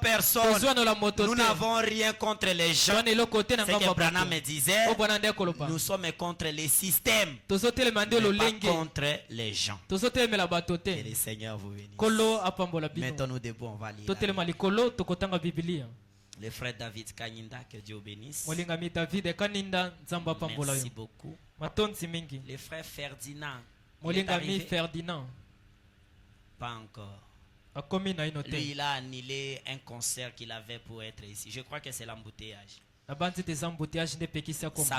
personne. Nous n'avons rien contre les gens. C'est que Branham me disait, nous sommes contre les systèmes, mais pas contre les gens. Et le Seigneur vous bénisse. Mettons-nous debout, on va lire. Le frère David Kanyinda, que Dieu bénisse. Merci beaucoup. Le frère Ferdinand. Ferdinand. Pas encore. Lui, il a annulé un concert qu'il avait pour être ici. Je crois que c'est l'embouteillage. Ça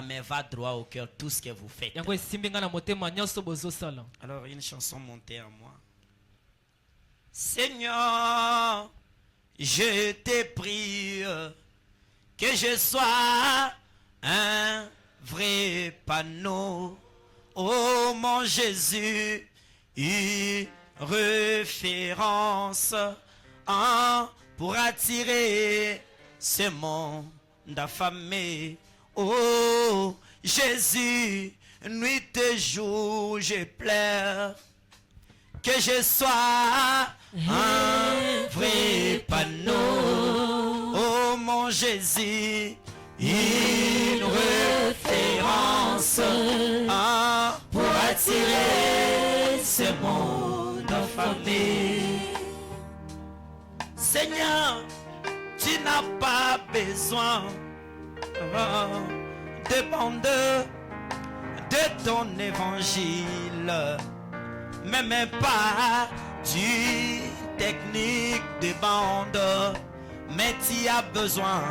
me va droit au cœur, tout ce que vous faites. Alors, une chanson montée en moi. Seigneur, je te prie que je sois un vrai panneau. Oh mon Jésus, une référence pour attirer ce monde affamé. Oh Jésus, nuit et jour je pleure. Que je sois un vrai panneau. Oh mon Jésus, une référence pour attirer ce monde affamé. Seigneur, tu n'as pas besoin de bande de ton évangile, même pas du technique de bande, mais tu as besoin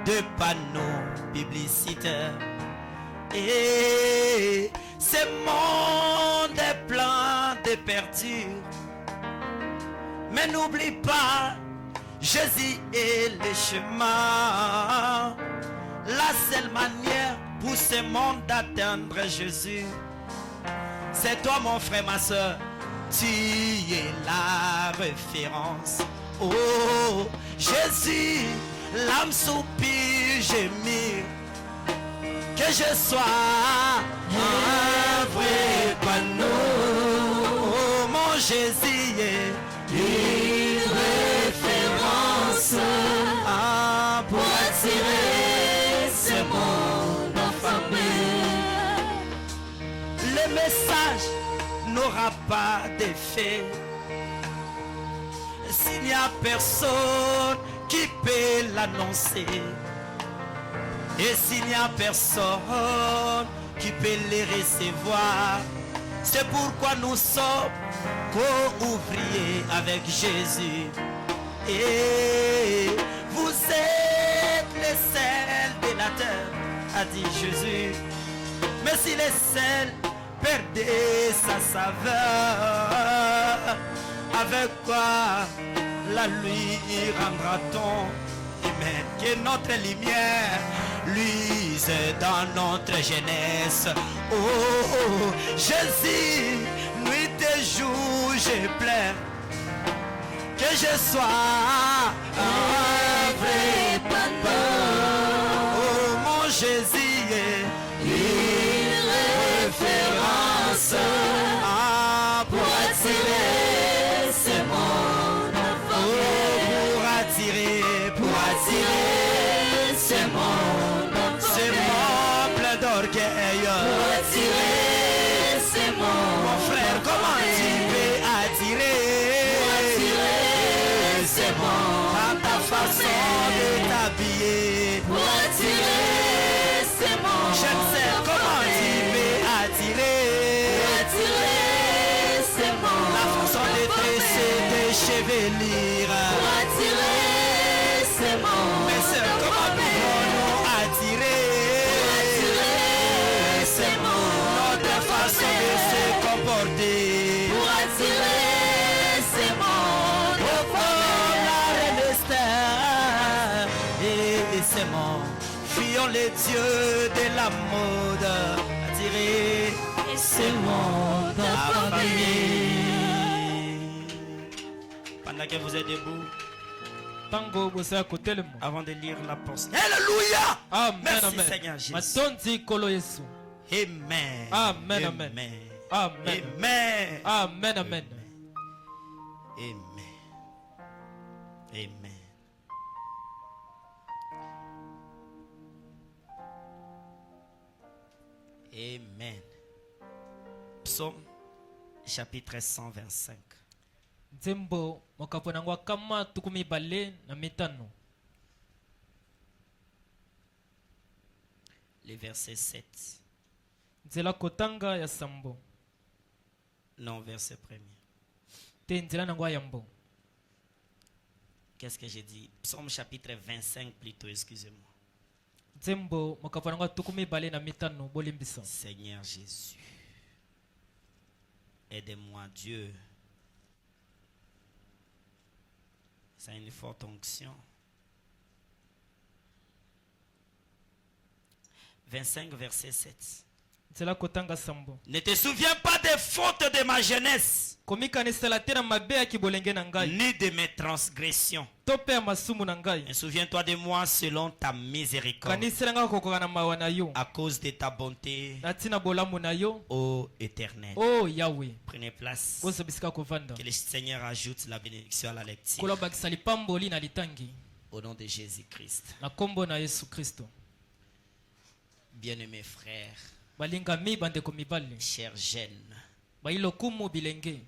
de panneaux publicitaires. Et ce monde est plein de perdus, mais n'oublie pas, Jésus est le chemin. La seule manière pour ce monde d'atteindre Jésus, c'est toi mon frère, ma soeur. Tu es la référence. Oh Jésus, l'âme soupire, gémir. Que je sois un vrai panneau. Oh mon Jésus est une référence pour attirer ce monde affamé. Le message n'aura pas d'effet s'il n'y a personne qui peut l'annoncer. Et s'il n'y a personne qui peut les recevoir, c'est pourquoi nous sommes co-ouvriers avec Jésus. Et vous êtes les sels de la terre, a dit Jésus. Mais si les sels perdaient sa saveur, avec quoi la nuit rendra-t-on? Que notre lumière luise dans notre jeunesse. Oh Jésus, nuit et jour je pleure. Que je sois un vrai papa. Oh mon Jésus est une référence pour attirer ce monde affamé. Pour attirer ce monde plein d'orgueil. Pour attirer ce monde. Mon frère, comment tu peux attirer? Pour attirer ce monde. Dans ta façon de t'habiller. Pour attirer ce monde. Je ne sais comment tu peux attirer. Pour attirer ce monde. La façon de tresser tes chevelures. Pour attirer ce monde. Mais c'est comment pouvons-nous attirer ce monde. Notre façon de se comporter. Pour attirer ce monde. Oh, la reine Esther et ce monde. Fuyons les dieux de la mode. Attirer ce monde affamé. Pendant que vous êtes debout, avant de lire la portion. Alléluia! Amen. Merci Amen. Seigneur Jésus. Amen. Amen. Amen. Amen. Amen. Amen. Amen. Amen. Amen. Amen. Amen. Psaume chapitre 125. Nzembo mokaponangwa kama tukumi bale na mitano. Le verset 7. Nzela kotanga ya sambo. Non, verset premier. Te nzela nangwa yambo. Qu'est-ce que j'ai dit? Psaume chapitre 25 plutôt, excusez-moi. Nzembo mokaponangwa tukumi bale na mitano bolimbisa. Seigneur Jésus, aide-moi Dieu. C'est une forte onction. 25 verset 7. Nzela kotanga sambo. Ne te souviens pas des fautes de ma jeunesse, Komikanisela tena mabe ki bolenge na ngai. ni de mes transgressions. Tope ya masumu na ngai. Et souviens-toi de moi selon ta miséricorde, Kanisela nga kokoka na mawa na yo. à cause de ta bonté, Na tina bolamu na yo. ô Éternel. Oh Yahweh. Prenez place. Kozo bisika kovanda. Que le Seigneur ajoute la bénédiction à la lecture. Kola bakisali pamboli na litangi. Au nom de Jésus-Christ. Na kombo na Yesu Kristo. Bien-aimés frères, Balinga mi bandeko mibali. chers jeunes, Bailo kumu bilenge.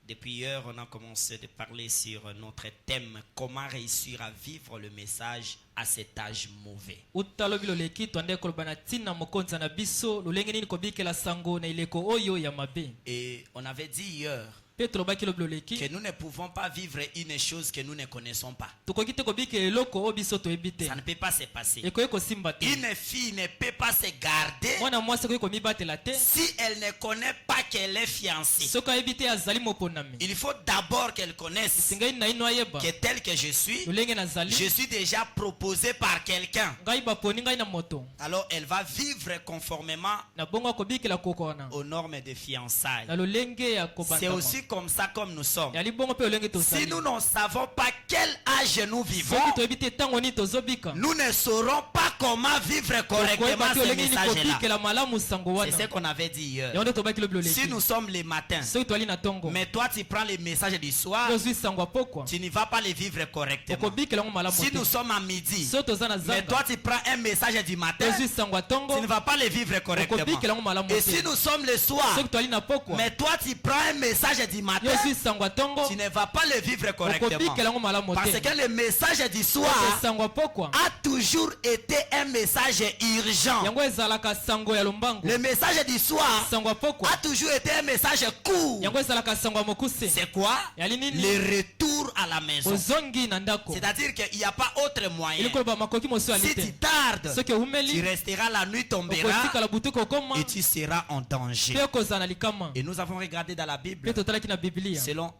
depuis hier, on a commencé de parler sur notre thème, comment réussir à vivre le message à cet âge mauvais. Utalo bilo leki twande kolbana tina mokonza na biso lulenge nini kobikela sango na ileko oyo ya mabe. Et on avait dit hier Petro bakilo bilo leki. que nous ne pouvons pas vivre une chose que nous ne connaissons pas. Tukokite kobike eloko obiso to ebite. Ça ne peut pas se passer. Ekoyeko simba te. Une fille ne peut pas se garder Mwana mwasi koyeko mibatela te. si elle ne connaît pas qu'elle est fiancée. Soka ebite azali moponami. Il faut d'abord qu'elle connaisse Singai na ino ayeba. que tel que je suis, Lulenge na zali. je suis déjà proposé par quelqu'un. Ngai baponi ngai na moto. Alors elle va vivre conformément Na bongo kobikela kokona. aux normes de fiançailles. Na lulenge ya C'est kobanda. aussi comme ça comme nous sommes. Yali bongo pe lulenge to Si sali. nous ne savons pas quel âge nous vivons, Soki to ebite tango ni tozobika. nous ne saurons pas comment vivre correctement Koyeba te ce lulenge ni message-là. kobikela malamu sango C'est ce wana. qu'on avait dit hier. Yonde to bakilo bilo Si leki. nous sommes les matins, Soki to ali na tongo. mais toi tu prends les messages du soir, Yozui sango pokwa. tu ne vas pas les vivre correctement. Okobikela ngo malamu. Si nous sommes à midi, So to zana mais toi zanga. tu prends un message du matin, Yozui sango tongo. tu ne vas pas les vivre correctement. Okobikela ngo malamu. Et si nous sommes le soir, Soki to ali na pokwa. mais toi tu prends un message du matin, Yozui sango tongo. tu ne vas pas le vivre correctement. Okobikela ngo malamu. Parce que le message du soir sango pokwa. a toujours été un message urgent. Yango ezalaka sango ya lombango. Le message du soir Sango pokwa. a toujours été un message court. Yango ezalaka sango mokuse. C'est quoi? Yali nini? Le retour à la maison. Ozongi na ndako. C'est-à-dire qu'il n'y a pas autre moyen. Iliko ba makoki mosu Si tu alite. tardes, Soki tu umeli. resteras, la nuit tombera Okotika la butuko koma. et tu seras en danger. Pe kozana likama. Et nous avons regardé dans la Bible, Pe totalaki na Biblia. selon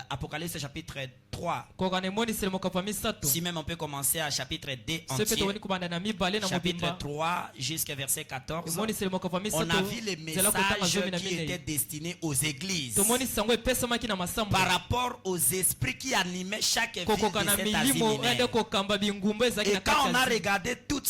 Apocalypse chapitre 3. Kokane moni sele mokafa misato. Si même on peut commencer à chapitre 2 Sepe to entier, woni kubanda na mibale na chapitre mobimba. 3 jusqu'à verset 14, Moni sele mokafa misato. on a vu les Zela kotanga messages zomi na qui étaient minei. destinés aux églises To moni sango epesa maki na masambo. par rapport aux esprits qui animaient chaque ville Kokoka de na cet milimo ende Asie. kokamba bingumba ezaki Et na quand on a kati. regardé tous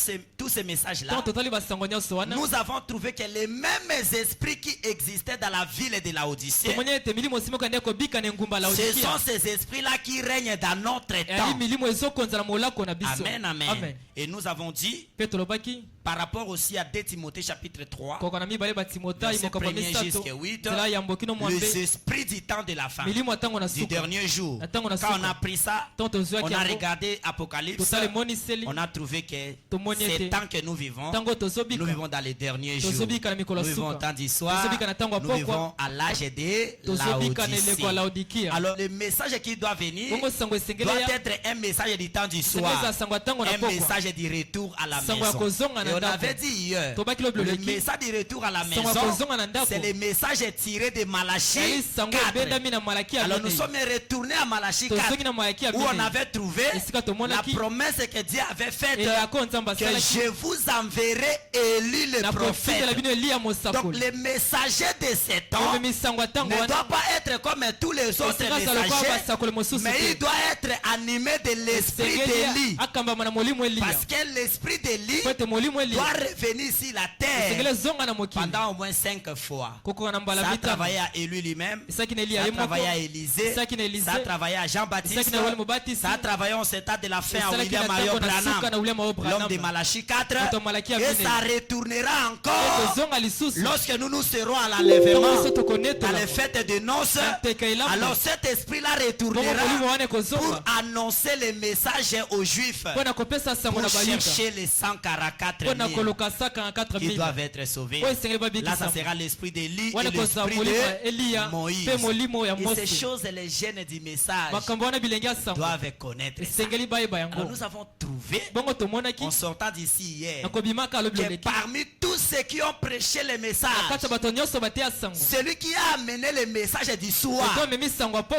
ces messages-là, Tant totali basango nyonso wana. nous avons trouvé que les mêmes esprits qui existaient dans la ville de Laodicée, To moni ete milimo simoko ende kobika na ngumba la ce sont Laodikia. ces esprits-là qui règnent dans notre Ali temps. milimo ezokonza na molako na biso. Amen, amen. Amen. Et nous avons dit, Pe tolobaki par rapport aussi à 2 Timothée chapitre 3, koko na mibale ba Timothée verset mokafa 1er misato. jusqu'à 8, Zela ya mbokino mwambe. les esprits du temps de la fin, Milimo atango na du suka. dernier jour. Atango na Quand on a suka. pris ça, Tant tozwa on ki a yango. regardé Apocalypse, Totale moni seli. on a trouvé que Tomoni ces ete. temps que nous vivons, Tango tozobika. nous vivons dans les derniers jours. Tozobika na mikolo Nous vivons au suka. temps du soir. Tozobika na tango Nous pokwa. vivons à l'âge de Tozobika na eleko ya Laodicée. Laodikia. Alors le message qui doit venir Bongo sango esengele doit ya. être un message du temps du Sengeza soir. sango atango na Un pokwa. message du retour à la Sango ya maison. kozonga na Et on ndako. avait dit hier, Tobaki lo le biloleki. message du retour à la Sango maison, ya kozonga na ndako. c'est le message tiré de Yali Malachie sango 4. ebendami na Malaki ya Alors nous minei. sommes retournés à Malachie 4 Tozoki na Malaki ya où on minei. avait trouvé Esika la tomonaki. promesse que Dieu avait faite Elako nzamba que salaki. je vous enverrai Élie le Na profite la prophète. bino Elia Donc mosakoli. les messagers de ces temps Omemi sango atango ne wana. doit pas être comme tous les autres Esika zaloko messagers, basakoli mosusu mais il te. doit être animé de l'esprit Esengeli d'Élie. akamba na molimo Elia. Parce que l'esprit d'Élie Kwete molimo doit revenir sur la terre pendant au moins 5 fois. Ça a travaillé à Élie lui-même, ça a travaillé à Élisée, ça a travaillé à Jean-Baptiste, ça a travaillé en cet état de la fin à William Marion Branham, l'homme de Malachie 4, et ça retournera encore lorsque nous serons à l'enlèvement, à la fête de noces. Alors cet esprit-là retournera pour annoncer les messages aux Juifs, pour chercher les 144 000 qui doivent être sauvés. Là, ça sera l'esprit d'Élie et l'esprit de Moïse. Et ces choses, les gènes du message doivent connaître ça. Alors nous avons trouvé, en sortant d'ici hier, que parmi tous ceux qui ont prêché le message, celui qui a amené le message du soir,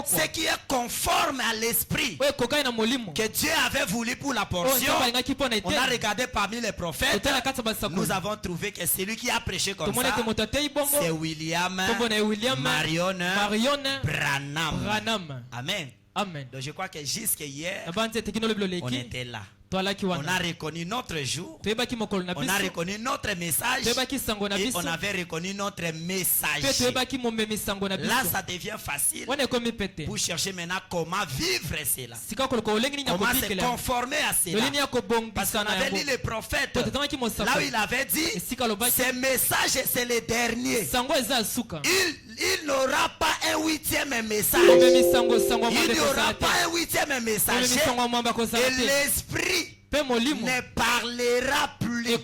ce qui est conforme à l'esprit que Dieu avait voulu pour la portion, on a regardé parmi les prophètes, nous avons trouvé que celui qui a prêché comme ça, c'est William Marion Branham. Amen. Donc je crois que jusqu'à hier, on était là. On a reconnu notre jour, on a reconnu notre message, et on avait reconnu notre message. Là, ça devient facile pour chercher maintenant comment vivre cela, comment se conformer à cela. Parce qu'on avait lu les prophètes, là où il avait dit, ces messages, c'est les derniers. Il n'aura pas un 8e message. Il n'y aura pas un 8e message. Et l'esprit ne parlera plus. C'est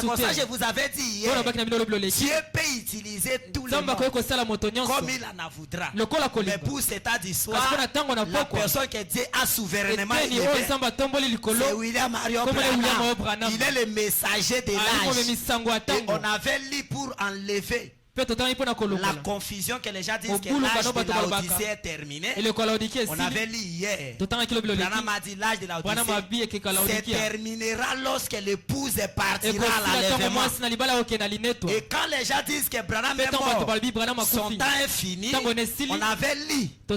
pour ça que je vous avais dit hier, Dieu peut utiliser tout le monde comme il en voudra. Mais pour cet état d'histoire, la personne que Dieu a souverainement élevée, c'est William Marion Branham. Il est le messager de l'âge. Et on avait lu pour enlever la confusion que les gens disent que l'âge de la Odyssée est terminé. On avait lu hier, Branham a dit l'âge de la Odyssée se terminera lorsque l'épouse partira à l'enlèvement. Et quand les gens disent que Branham est mort, son temps est fini, on avait lu dans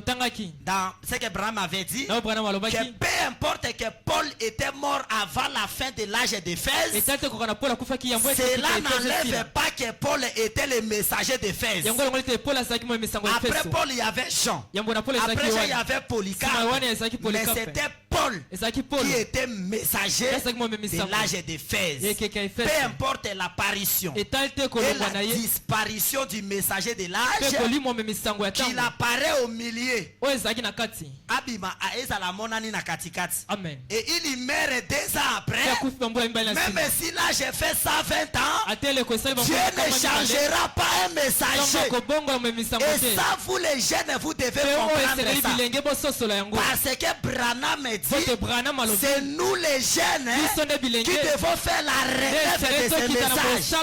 ce que Branham avait dit, que peu importe que Paul était mort avant la fin de l'âge d'Éphèse, cela n'enlève pas que Paul était le messager d'Éphèse. Après Paul, il y avait Jean. Après Jean, il y avait Polycarpe. Mais c'était Paul qui était messager de l'âge d'Éphèse. Peu importe l'apparition et la disparition du messager de l'âge, qu'il apparaît au milieu. Et il meurt 2 ans après. Même si l'âge fait 120 ans, Dieu ne changera pas un messager. Et ça, vous les jeunes, vous devez comprendre ça. Parce que Branham dit, c'est nous les jeunes qui devons faire la relève de ce message.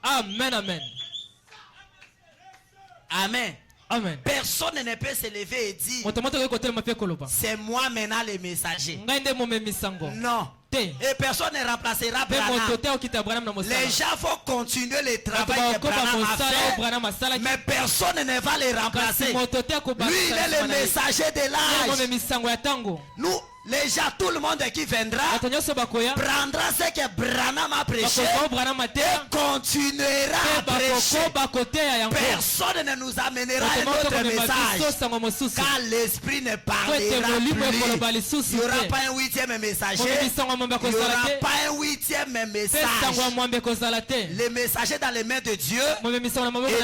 Amen, amen. Amen. Amen. Personne ne peut se lever et dire, c'est moi maintenant le messager. Non. Et personne ne remplacera Branham. Les gens vont continuer le travail que Branham a fait, mais personne ne va les remplacer. Lui, il est le messager de l'âge. Nous, les gens, tout le monde qui viendra prendra ce que Branham a prêché et continuera à prêcher. Personne ne nous amènera un autre message, car l'esprit ne parlera plus. Il n'y aura pas un 8e messager. Il n'y aura pas un 8e message. Les messagers dans les mains de Dieu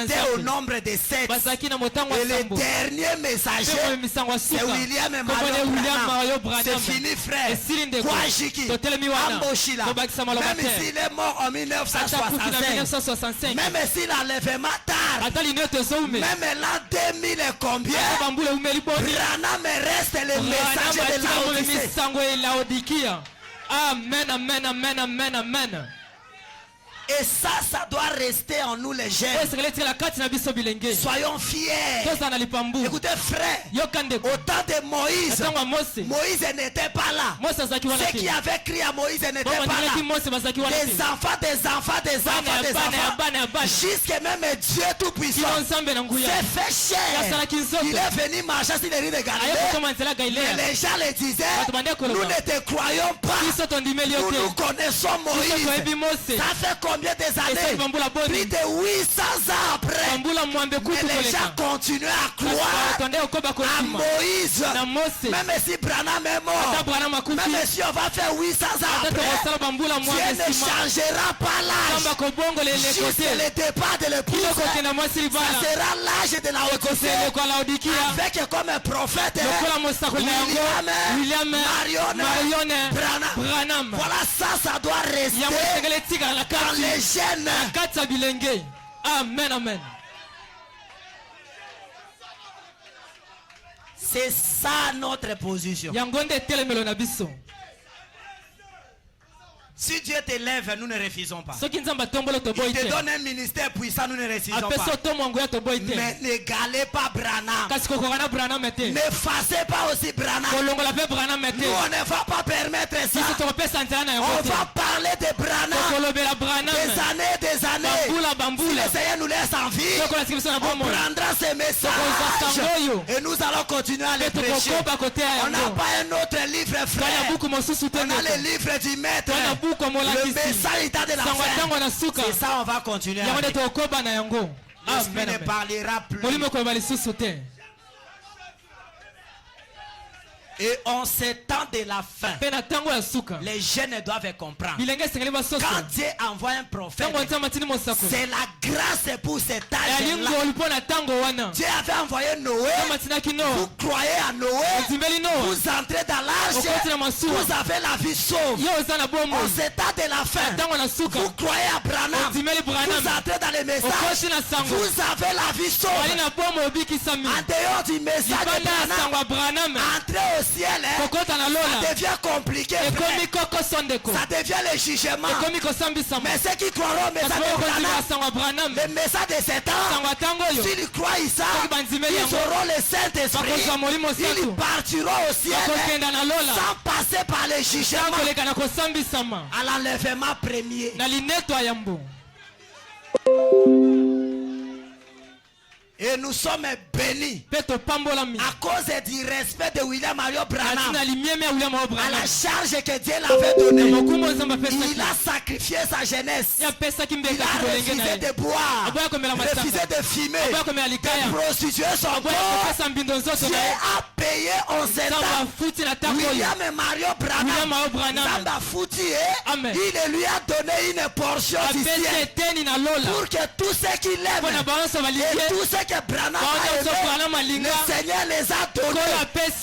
étaient au nombre de 7. Et le dernier messager, c'est William Marion Branham. C'est fini, frère. Kwajiki, Amboshila. Même s'il est mort en 1965, même s'il enlèvement tard, même l'an 2000 et combien, Branham reste le messager de la Odyssée. Amen, amen, amen, amen, amen. Et ça doit rester en nous les jeunes. Soyons fiers. Écoutez frère, au temps de Moïse, Moïse n'était pas là. Ceux qui avaient crié à Moïse n'étaient pas là. Des enfants, jusqu'à même Dieu Tout-Puissant s'est fait chair. Il est venu marcher sur les rues de Galilée. Mais les gens le disaient, nous ne te croyons pas. Nous connaissons Moïse. Ça fait combien des années? Plus de 800 ans après. Mais les gens continuent à croire à Moïse. Même si Branham est mort, même si on va faire 800 ans après, Dieu ne changera pas l'âge. Juste le départ de l'épouse, ça sera l'âge de la Laodicée, avec comme un prophète William Marion Branham. Voilà, ça doit rester dans les gènes. Amen, amen. C'est ça notre position. Si Dieu t'élève, nous ne refusons pas. Il te donne un ministère puissant, nous ne refusons pas. Mais n'égalez pas Branham. N'effacez pas aussi Branham. Nous, on ne va pas permettre ça. On va parler de Branham des années. Si le Seigneur nous laisse en vie, on prendra ces messages et nous allons continuer à les prêcher. On n'a pas un autre livre, frère. On a le livre du maître. Le message état de la fin. C'est ça, on va continuer. L'esprit ne parlera plus. Et en ces temps de la fin, les jeunes doivent comprendre. Quand Dieu envoie un prophète, c'est la grâce pour cet âge-là. Dieu avait envoyé Noé. Vous croyez à Noé, vous entrez dans l'arche, vous avez la vie sauve. En ces temps de la fin, vous croyez à Branham, vous entrez dans les messages, vous avez la vie sauve. En dehors du message de Branham, entrez au ciel, ça devient compliqué, ça devient le jugement. Mais ceux qui croiront au message de Branham, le message de cet ans, s'ils croient ça, ils auront le Saint-Esprit, ils partiront au ciel sans passer par le jugement à l'enlèvement premier. Et nous sommes bénis à cause du respect de William Marion Branham, à la charge que Dieu l'avait donnée. Il a sacrifié sa jeunesse. Il a refusé de boire, refusé de fumer, de prostituer son corps. Dieu a payé en cet ans William Marion Branham. Il lui a donné une portion du ciel pour que tous ceux qui l'aiment et tous ceux que Branham a aimé, le Seigneur les a donnés.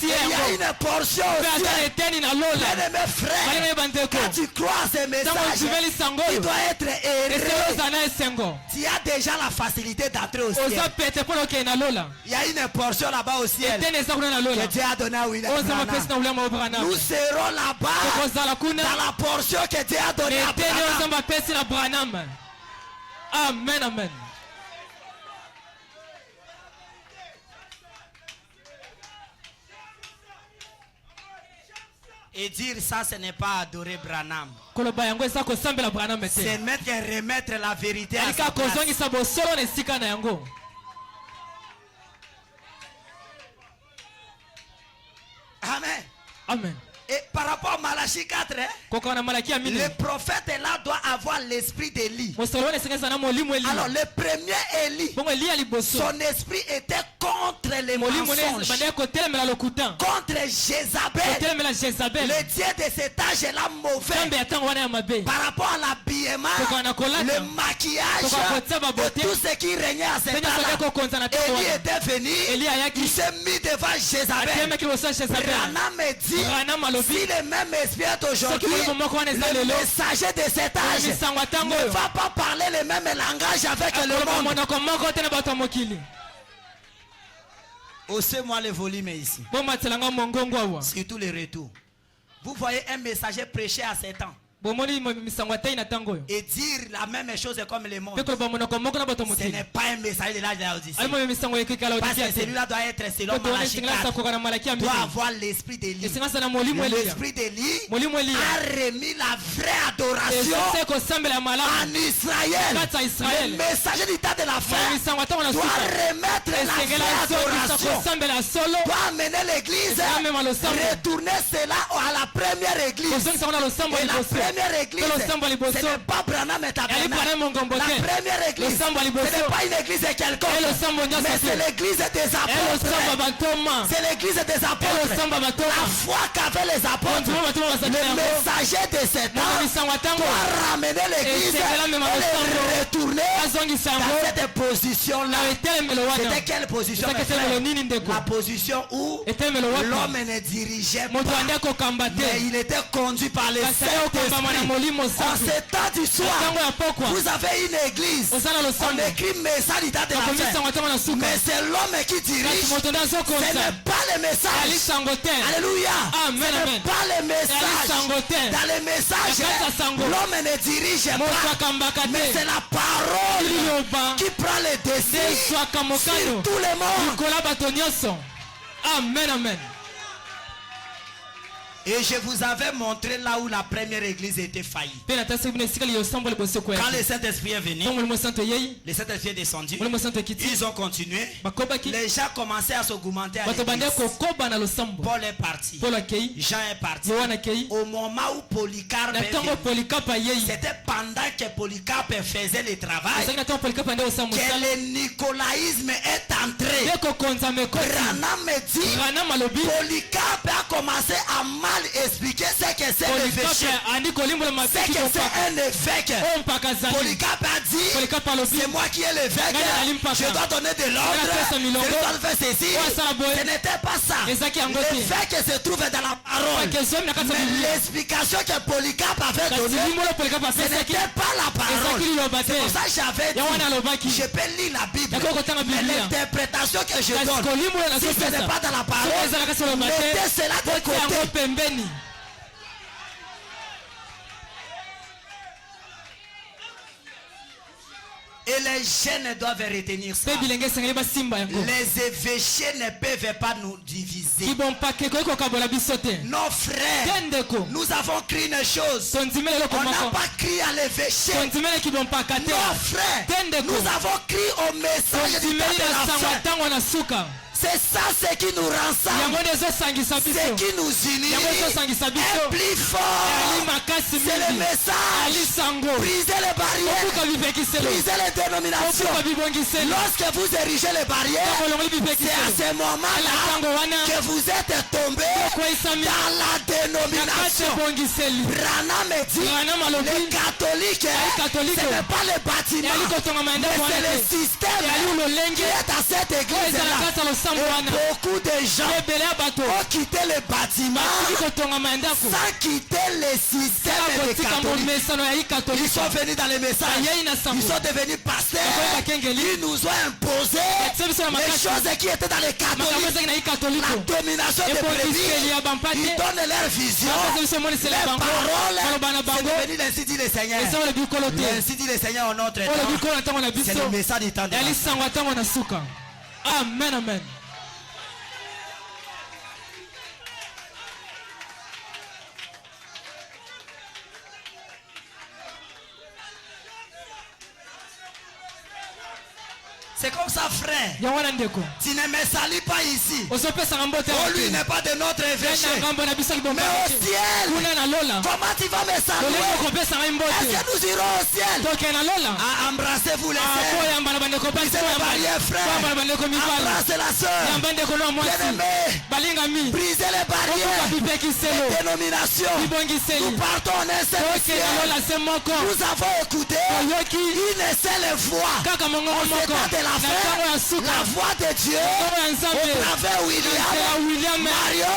Il y a une portion au ciel. Bien-aimés frères, quand tu crois à ces messages, tu dois être heureux. Tu as déjà la facilité d'entrer au ciel. Il y a une portion là-bas au ciel que Dieu a donnée à William Branham. Nous serons là-bas dans la portion que Dieu a donnée à Branham. Amen, amen. Et dire ça, ce n'est pas adorer Branham. C'est mettre et remettre la vérité à sa place. Amen. Amen. Et par rapport à Malachie 4, le prophète là doit avoir l'esprit d'Élie. Alors le premier Élie, son esprit était contre les mensonges, contre Jézabel, le Dieu de cet âge là mauvais, par rapport à l'habillement, le maquillage, de tout ce qui régnait à cet âge-là. Élie était venu, il s'est mis devant Jézabel. Branham me dit, si le même esprit est aujourd'hui, le messager de cet âge ne va pas parler le même langage avec le monde. Haussez-moi le volume ici. Surtout les retours. Vous voyez un messager prêcher à 7 ans. et dire la même chose comme le monde. Ce n'est pas un message de la Laodicée. Parce que celui-là doit être selon Malachie 4. Doit avoir l'esprit d'Élie. L'esprit d'Élie a remis la vraie adoration en Israël. Le messager du temps de la fin doit remettre la vraie adoration. Doit amener l'église, retourner cela à la première église. Et la première église, ce n'est pas Branham et Tabernacle. La première église, ce n'est pas une église quelconque, mais c'est l'église des apôtres. C'est l'église des apôtres. La foi qu'avaient les apôtres, le messager de cet temps doit ramener l'église et les retourner dans cette position-là. C'était quelle position, mes frères? La position où l'homme ne dirigeait pas, mais il était conduit par le Saint-Esprit. En ce temps du soir, vous avez une église. On écrit message du temps de la fin, mais c'est l'homme qui dirige. Ce n'est pas le message. Alléluia. Ce n'est pas le message. Dans le message, l'homme ne dirige pas, mais c'est la parole qui prend le dessus sur tout le monde. Amen, amen. Et je vous avais montré là où la première église était faillie. Quand le Saint-Esprit est venu, le Saint-Esprit est descendu, ils ont continué. Les gens commençaient à s'augmenter à l'église. Paul est parti, Jean est parti. Au moment où Polycarpe est venu, c'était pendant que Polycarpe faisait le travail que le nicolaïsme est entré. Branham me dit, Polycarpe a commencé à mal expliquer ce que c'est l'évêché. C'est que c'est un évêque. Polycarpe a dit, c'est moi qui ai l'évêque, je dois donner de l'ordre, je dois faire ceci. Ce n'était pas ça. L'évêque se trouve dans la parole, mais l'explication que Polycarpe avait donnée, ce n'était pas la parole. C'est pour ça que j'avais dit, je peux lire la Bible, mais l'interprétation que je donne, si ce n'est pas dans la parole, mettez cela de côté. Et les jeunes doivent retenir ça. Les évêchés ne peuvent pas nous diviser. Nos frères, nous avons crié une chose. On n'a pas crié à l'évêché. Nos frères, nous avons crié au message du temps de la fin. C'est ça ce qui nous rend ça. Ce qui nous unit est plus fort. C'est le message. Brisez les barrières. Brisez les dénominations. Lorsque vous érigez les barrières, c'est à ce moment-là que vous êtes tombés dans la dénomination. Branham dit, les catholiques, ce n'est pas le bâtiment, mais c'est le système qui est à cette église-là. Et beaucoup de gens ont quitté le bâtiment sans quitter le système des catholiques. Ils sont venus dans les messages, ils sont devenus pasteurs, ils nous ont imposé les choses qui étaient dans les catholiques, la domination des brebis. Ils donnent leur vision, leur parole. C'est devenu l'ainsi dit le Seigneur. L'ainsi dit le Seigneur en notre temps. C'est le message du temps de la fin. Amen, amen. C'est comme ça, frère. Tu ne me salis pas ici. Oh, lui n'est pas de notre évêché. Mais au ciel, comment tu vas me saluer? Est-ce que nous irons au ciel? Embrassez-vous les frères. Brisez les barrières, frère. Embrassez la soeur. Bien-aimé, brisez les barrières. Les dénominations. Nous partons en un seul ciel. Nous avons écouté une seule voix. On s'est pas de la voix de Dieu au travers William Marion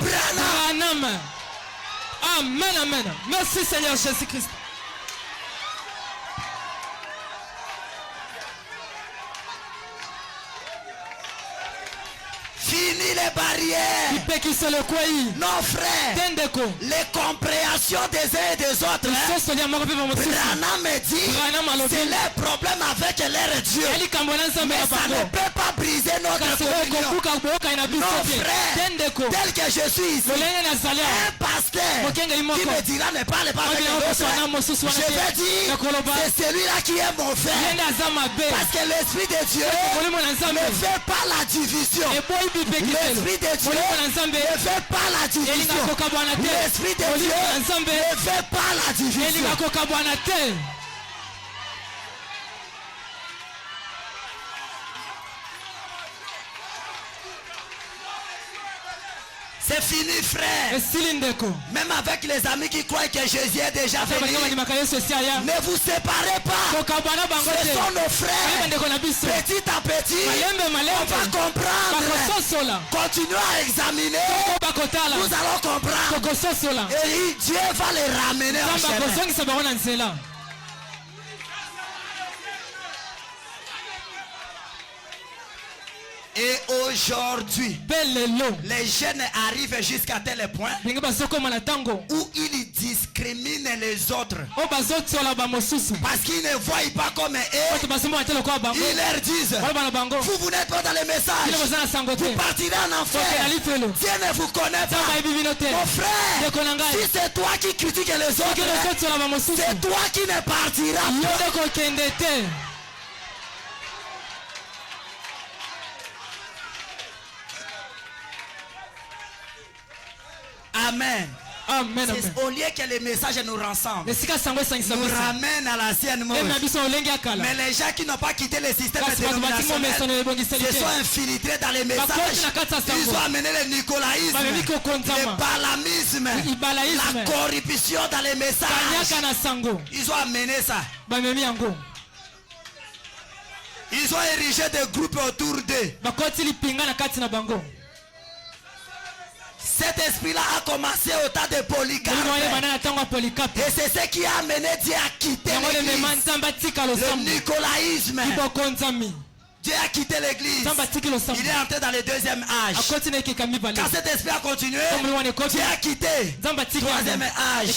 Branham. Amen, amen. Merci Seigneur Jésus-Christ. Fini les barrières. Nos frères, les compréhensions des uns et des autres. Branham me dit, c'est leur problème avec leur Dieu. Mais ça ne peut pas briser notre communion. Nos frères, tel que je suis ici, un pasteur qui me dira ne parle pas avec l'autre, je vais dire, c'est celui-là qui est mon frère. Parce que l'Esprit de Dieu ne fait pas la division. L'Esprit de Dieu ne fait pas la division. L'Esprit de Dieu ne fait pas la division. C'est fini, frère. Même avec les amis qui croient que Jésus est déjà venu, ne vous séparez pas. Ce sont nos frères. Petit à petit, on va comprendre. Continuons à examiner. Nous allons comprendre. Et Dieu va les ramener en chemin. Et aujourd'hui, les jeunes arrivent jusqu'à tel point où ils discriminent les autres. Parce qu'ils ne voient pas comme eux. Ils leur disent, vous n'êtes pas dans les messages. Vous partirez en enfer. Dieu ne vous connaît pas. Mon frère, si c'est toi qui critiques les autres, c'est toi qui ne partiras pas. Amen. Amen, amen. Au lieu que les messages nous rassemblent, nous ramènent à l'ancienne mode. Mais les gens qui n'ont pas quitté le système dénominationnel se sont infiltrés dans les messages. Ils ont amené le nicolaïsme, le balamisme, la corruption dans les messages. Ils ont amené ça. Ils ont érigé des groupes autour d'eux. Cet esprit-là a commencé au temps de Polycarpe. Et c'est ce qui a amené Dieu à quitter l'église. Le nicolaïsme. Dieu a quitté l'église. Il est entré dans le deuxième âge. Quand cet esprit a continué, Dieu a quitté le troisième âge.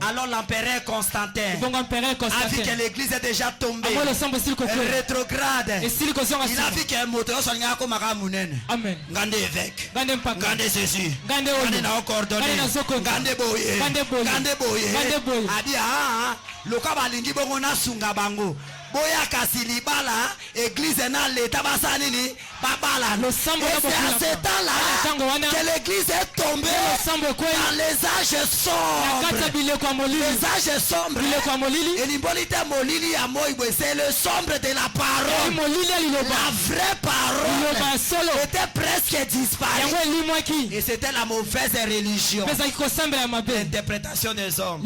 Alors l'empereur Constantin a vu que l'église est déjà tombée, rétrograde. Il a vu qu'un moteur son gars comme Amen. Gande évêque, gande ceci, gande na coordonné, gande boye, gande boye. A dit le kabalingi bongo na sunga bango. Boya kasilibala église na l'état basanini babala. Et c'est à ce temps-là que l'église est tombée dans les âges sombres. Les âges sombres. Et l'imbolite molili à Moïbe, c'est le sombre de la parole. La vraie parole était presque disparue. Et c'était la mauvaise religion. L'interprétation des hommes.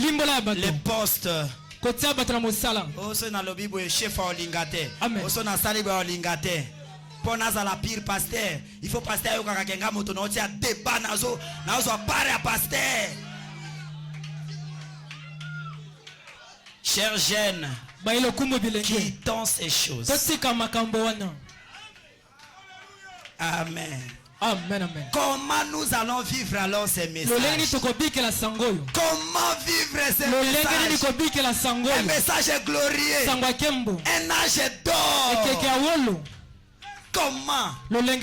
Les postes. Oso na lobi boye chef olingate. Oso na sali boye olingate. Pour naza la pire pasteur. Il faut pasteur yo kakakenga moto na otia débat nazo pare à pasteur. Chers jeunes, quittons ces choses. Amen. Amen, amen. Comment nous allons vivre alors ces messages? Comment vivre ces messages? Un message glorieux. Un âge d'or. Comment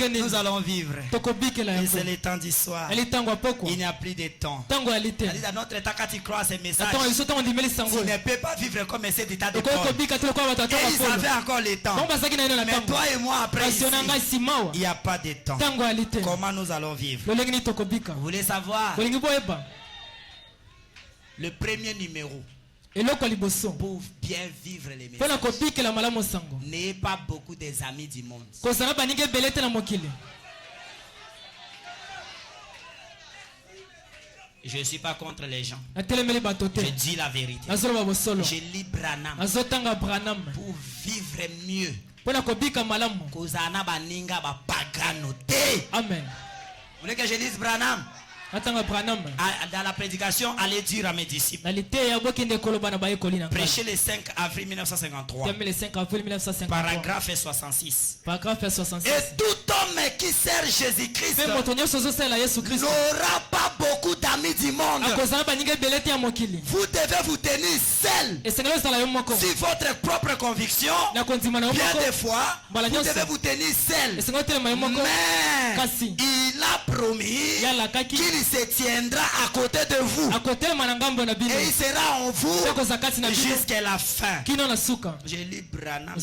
nous allons vivre? Et c'est le temps du soir. Il n'y a plus de temps. Dans notre temps, quand tu crois ces messages, tu ne peux pas vivre comme cet état de corps. Et ils avaient encore le temps. Mais toi et moi, après ici, il n'y a pas de temps. Comment nous allons vivre? Vous voulez savoir? Le premier numéro pour bien vivre les messages, n'ayez pas beaucoup des amis du monde. Je ne suis pas contre les gens. Je dis la vérité. Je lis Branham pour vivre mieux. Amen. Vous voulez que je lise Branham? Dans la prédication, allez dire à mes disciples. Prêchez le 5 avril 1953. Paragraphe 66. Et tout homme qui sert Jésus-Christ n'aura pas beaucoup d'amis du monde. Vous devez vous tenir seul sur votre propre conviction. Bien des fois, vous devez vous tenir seul. Mais il a promis qu'il se tiendra à côté de vous. Et il sera en vous jusqu'à la fin. Je lis Branham.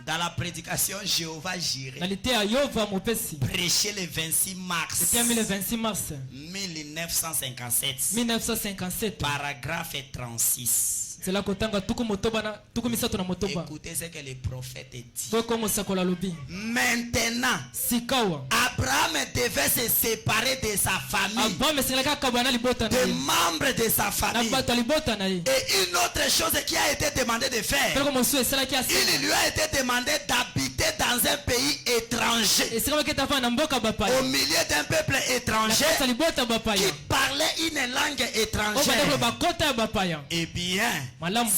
Dans la prédication Jéhovah Jireh, prêché le 26 mars 1957, paragraphe 36. Écoutez ce que le prophète dit. Maintenant, Abraham devait se séparer de sa famille, des membres de sa famille. Et une autre chose qui a été demandée de faire, il lui a été demandé d'habiter dans un pays étranger, au milieu d'un peuple étranger qui parlait une langue étrangère. Eh bien,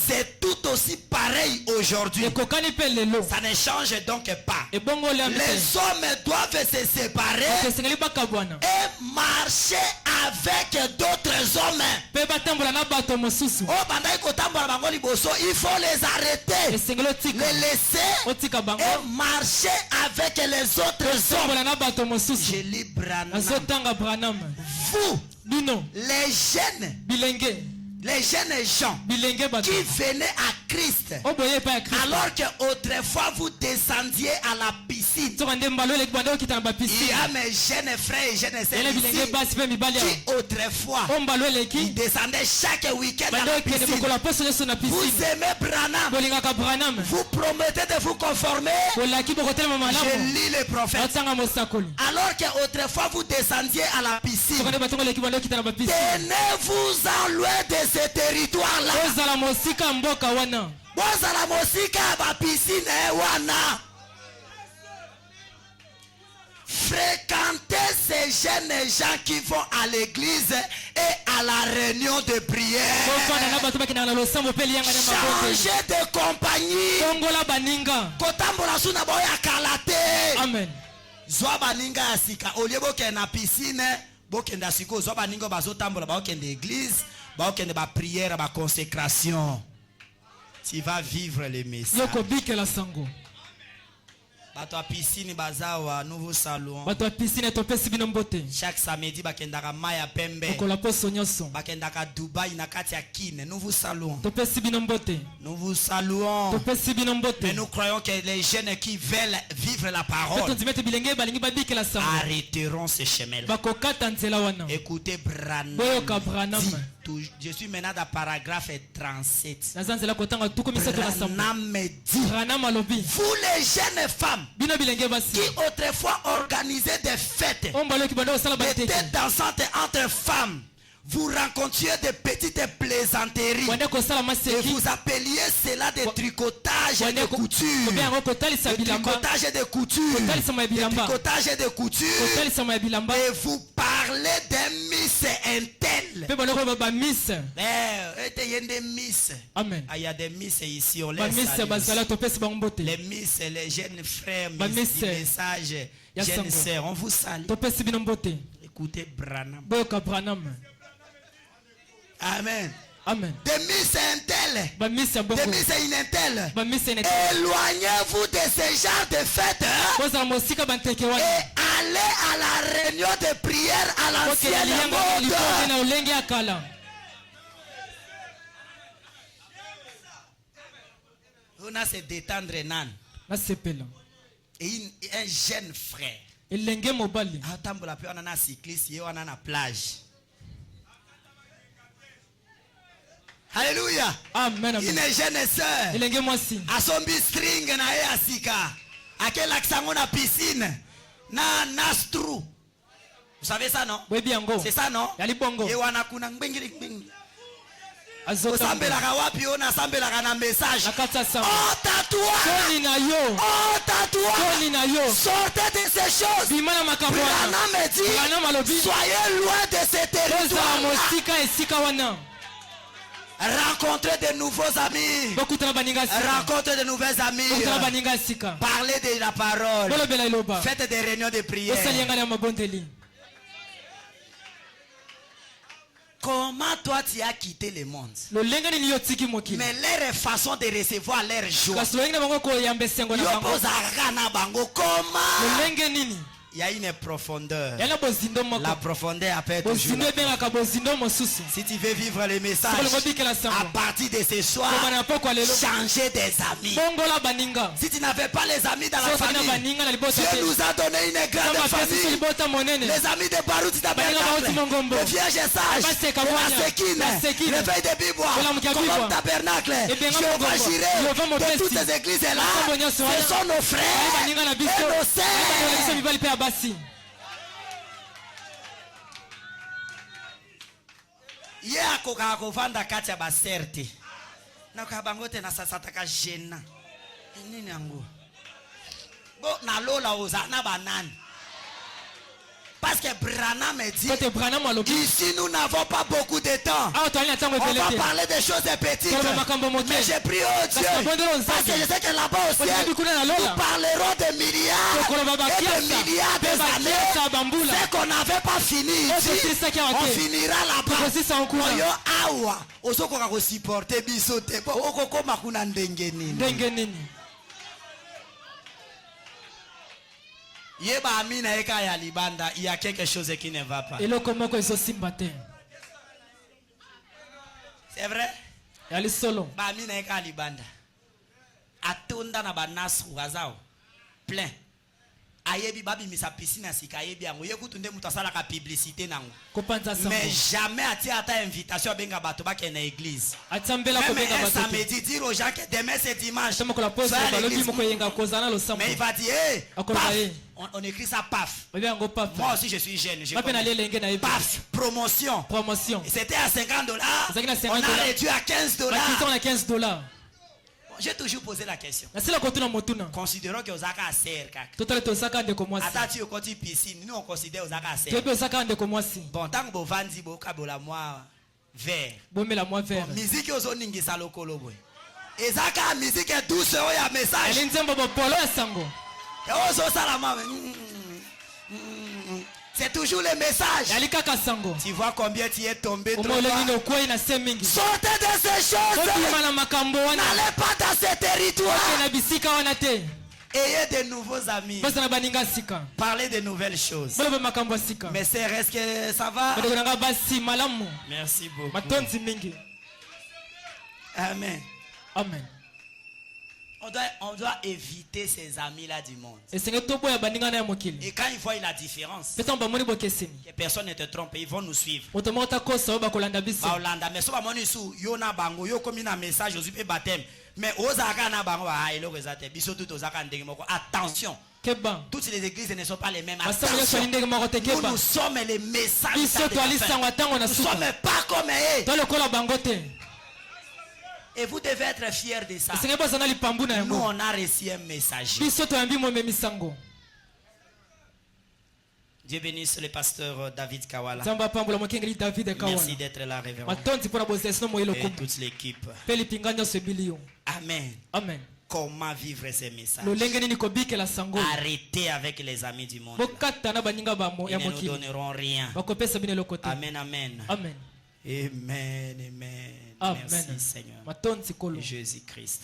c'est tout aussi pareil aujourd'hui. Ça ne change donc pas. Les hommes doivent se séparer et marcher avec d'autres hommes. Il faut les arrêter, les laisser et marcher avec les autres hommes. Je lis Branham. Vous, les jeunes gens qui venaient à Christ, alors qu'autrefois vous descendiez à la piscine. Il y a mes jeunes frères et jeunes sœurs ici qui autrefois ils descendaient chaque week-end à la piscine. Vous aimez Branham, vous promettez de vous conformer. Je lis le prophète. Alors qu'autrefois vous descendiez à la piscine, tenez-vous-en loin de ce territoire-là. Fréquentez ces jeunes gens qui vont à l'église et à la réunion de prière. Changez de compagnie. Amen. Zwa baninga asika oliebo ke na piscine bokenda siko zwa baninga bazotambola bakende église bakende ba prière ba consécration. Tu vas vivre les messages. Bato a piscine bazawa nouveau salon. Chaque samedi bakendaka maya pembe. Bakendaka Dubaï na kati ya Kine nouveau salon. Nouveau salon. Mais nous croyons que les jeunes qui veulent vivre la parole arrêteront ce chemin-là. Écoutez Branham. Je suis maintenant dans paragraphe 37. Branham me dit, vous les jeunes femmes qui autrefois organisaient des fêtes, des têtes dansantes entre femmes, vous rencontriez des petites plaisanteries et vous appeliez cela des tricotages de couture. Des tricotages de couture. Et vous parlez d'un Miss Intel. Amen. Il y a des Miss ici, on les salue. Les Miss, les jeunes frères, Miss, les messages, jeunes sœurs, on vous salue. Écoutez Branham. Amen. Amen. Des Miss Intel, des Miss Inintel, éloignez-vous de ce genre de fêtes et allez à la réunion de prière à l'ancienne mode. On a se détendre nan. Et un jeune frère. Atambola pe on a cycliste, on a na plage. Alléluia. Amen. Une jeune sœur. A son string na e asika. A quel accent on a piscine. Na nastru. Vous savez ça non? C'est ça non? Et wana kuna ngbengiri ngbeng. osambelaka wapi ona asambelaka na message. na kati ya sango Oh tatouage, soni na yo oh tatouage, soni na yo sortez de ces choses. bima na makambo wana Branham me dit, Branham alobi soyez loin de ces tozala territoires. mosika esika wana Rencontrez de nouveaux amis. bokutana baninga ya sika Rencontrez de nouvelles amis. bokutana baninga ya sika Parlez de la parole. bolobela iloba Faites des réunions de prière. osaliengana ya mabondeli. Comment toi tu as quitté le monde? lolenge nini yo otiki mokili Mais leur façon de recevoir leur joie. kasi lolenge na bango koyamba esengo na Yo bango bozalaka na bango comment? lolenge nini Il y a une profondeur. yana bozindo moko La profondeur appelle toujours. bozindo ebengaka bozindo mosusu Si tu veux vivre le message, sokolingo bikela à sango partir de ce soir, kobana na poko ya lelo changer des amis. bongola baninga Si tu n'avais pas les amis dans la soki na famille, baninga na libota Dieu te nous a donné une grande kamba pesi so famille. libota monene Les amis de Baruch Baninga bauti Mongombo. le vierge sage, Baseka de Bwanya. la Sekine, La Sekine. l'éveil de Bibois, Bolamu kia comme Bibois. tabernacle, Ebenga Jéhovah Mongombo. Jireh, Yehova de Mopesi. toutes ces églises-là, Makambo nyonso wana. ce sont nos Ayi frères baninga na et biso nos Ayi baninga na biso sœurs. mibali mpe ya basi Ye akokaka kovanda kati ya basere te nakoka bango te nasasataka gena nini yango bo nalola oza na banani parce que Branham me dit kote Branham alobi ici nous n'avons pas beaucoup de temps. awa toali na ntango On ebele va te parler des choses petites. Toloba makambo moke. Mais j'ai pris au Dieu. Parce que bondelo Parce que nzambe. je sais que là-bas au Parce que ciel, nabi kuna na lola. nous parlerons de milliards Tokoloba et bakiasa. de milliards Pe des bakiasa années. bambula. C'est qu'on n'avait pas fini Oso ici. tilisaki awa On te. finira là-bas. Tokosisa nkuna. Oyo awa. Osokoka kosupporter biso te. Po okokoma kuna ndenge nini. ndenge nini Ye ba amina eka ya libanda, il y a quelque chose qui ne va pas. eloko moko ezosimba te C'est vrai? yali solo Ba amina eka ya libanda. Atonda na banasu wazao. Plein. Ayebi babi misa piscine sika ayebi yango. Ye kutunde mutu asalaka publicité nango. kopanza sango Mais jamais atia ata invitation à benga bato ba na église. atiambela Même kobenga un bato te samedi dire aux gens que demain c'est dimanche. ata mokola poso Sois à balobi l'église. moko eyenga kozala na losambo Mais il va dire hey, Akoloba, paf. hey. On écrit ça paf. babi yango Moi papa aussi je suis jeune, je bape na connais. lelenge na yebi Paf, promotion. promotion Et c'était à $50. Ezalaki na 50 On a dollars. réduit à $15. bakisa na $15 J'ai toujours posé la question. nasila kotuna motuna Considérons que Osaka a serre kaka. totale tozaka ndeko mwasi Atati okoti piscine, nous on considère Osaka a serre. toyebi ozaka ndeko mwasi Bon, tant que bovandi bokabola moi vert. bomela mwa vere Musique ozoningisa lokolo boy. Ezaka musique douce oyo ya message. eli nzembo bopolo ya sango Ozo salama. C'est toujours le message. yali kaka sango Tu vois combien tu es tombé trop omole nini bas. okwei na se mingi Sortez de ces choses. kobima na makambo wana N'allez pas dans ces oke territoires. na bisika wana te Ayez de nouveaux amis. bozala baninga ya sika Parlez de nouvelles choses. boloba makambo ya sika Mes sœurs, est-ce que ça va? badeko nanga basi malamu Merci beaucoup. matonzi mingi Amen. amen On doit éviter ces amis-là du monde. esenge toboya baninga na ya mokili Et quand ils voient la différence, mpe ntango bamoni bokeseni que personne ne te trompe, ils vont nous suivre. moto moko takosa oyo bakolanda biso Baolanda, mais so bamoni su yo na bango yo komi na message ozwi pe baptême. Mais ozaka na bango ah eloko ezate biso tout ozaka ndenge moko. Attention, keba toutes les églises ne sont pas les mêmes. masango nyonso ali Attention. ndenge moko te Nous, keba nous sommes les messages. biso toali sango ya ntango na Nous ne suka sommes pas comme eux. tolokola bango te Et vous devez être fiers de ça. esenge bozana lipambu na Nous, yango on a reçu un messager. biso toyambi momemi sango Dieu bénisse le pasteur David Kawala. nzambe apambola mokengeli david Merci kawana d'être là, révérend. matondi mpona bozela sino moyelo Et komi toute l'équipe. mpe lipinga nyonso ebili yo Amen. amen Comment vivre ces messages? lolenge nini kobikela sango Arrêtez avec les amis du monde. bokata na baninga Ils ya ne nous mokili donneront rien. bakopesa bino eloko te Amen, amen. amen Amen, amen. amen Merci Seigneur. matonzi kolo Jésus-Christ.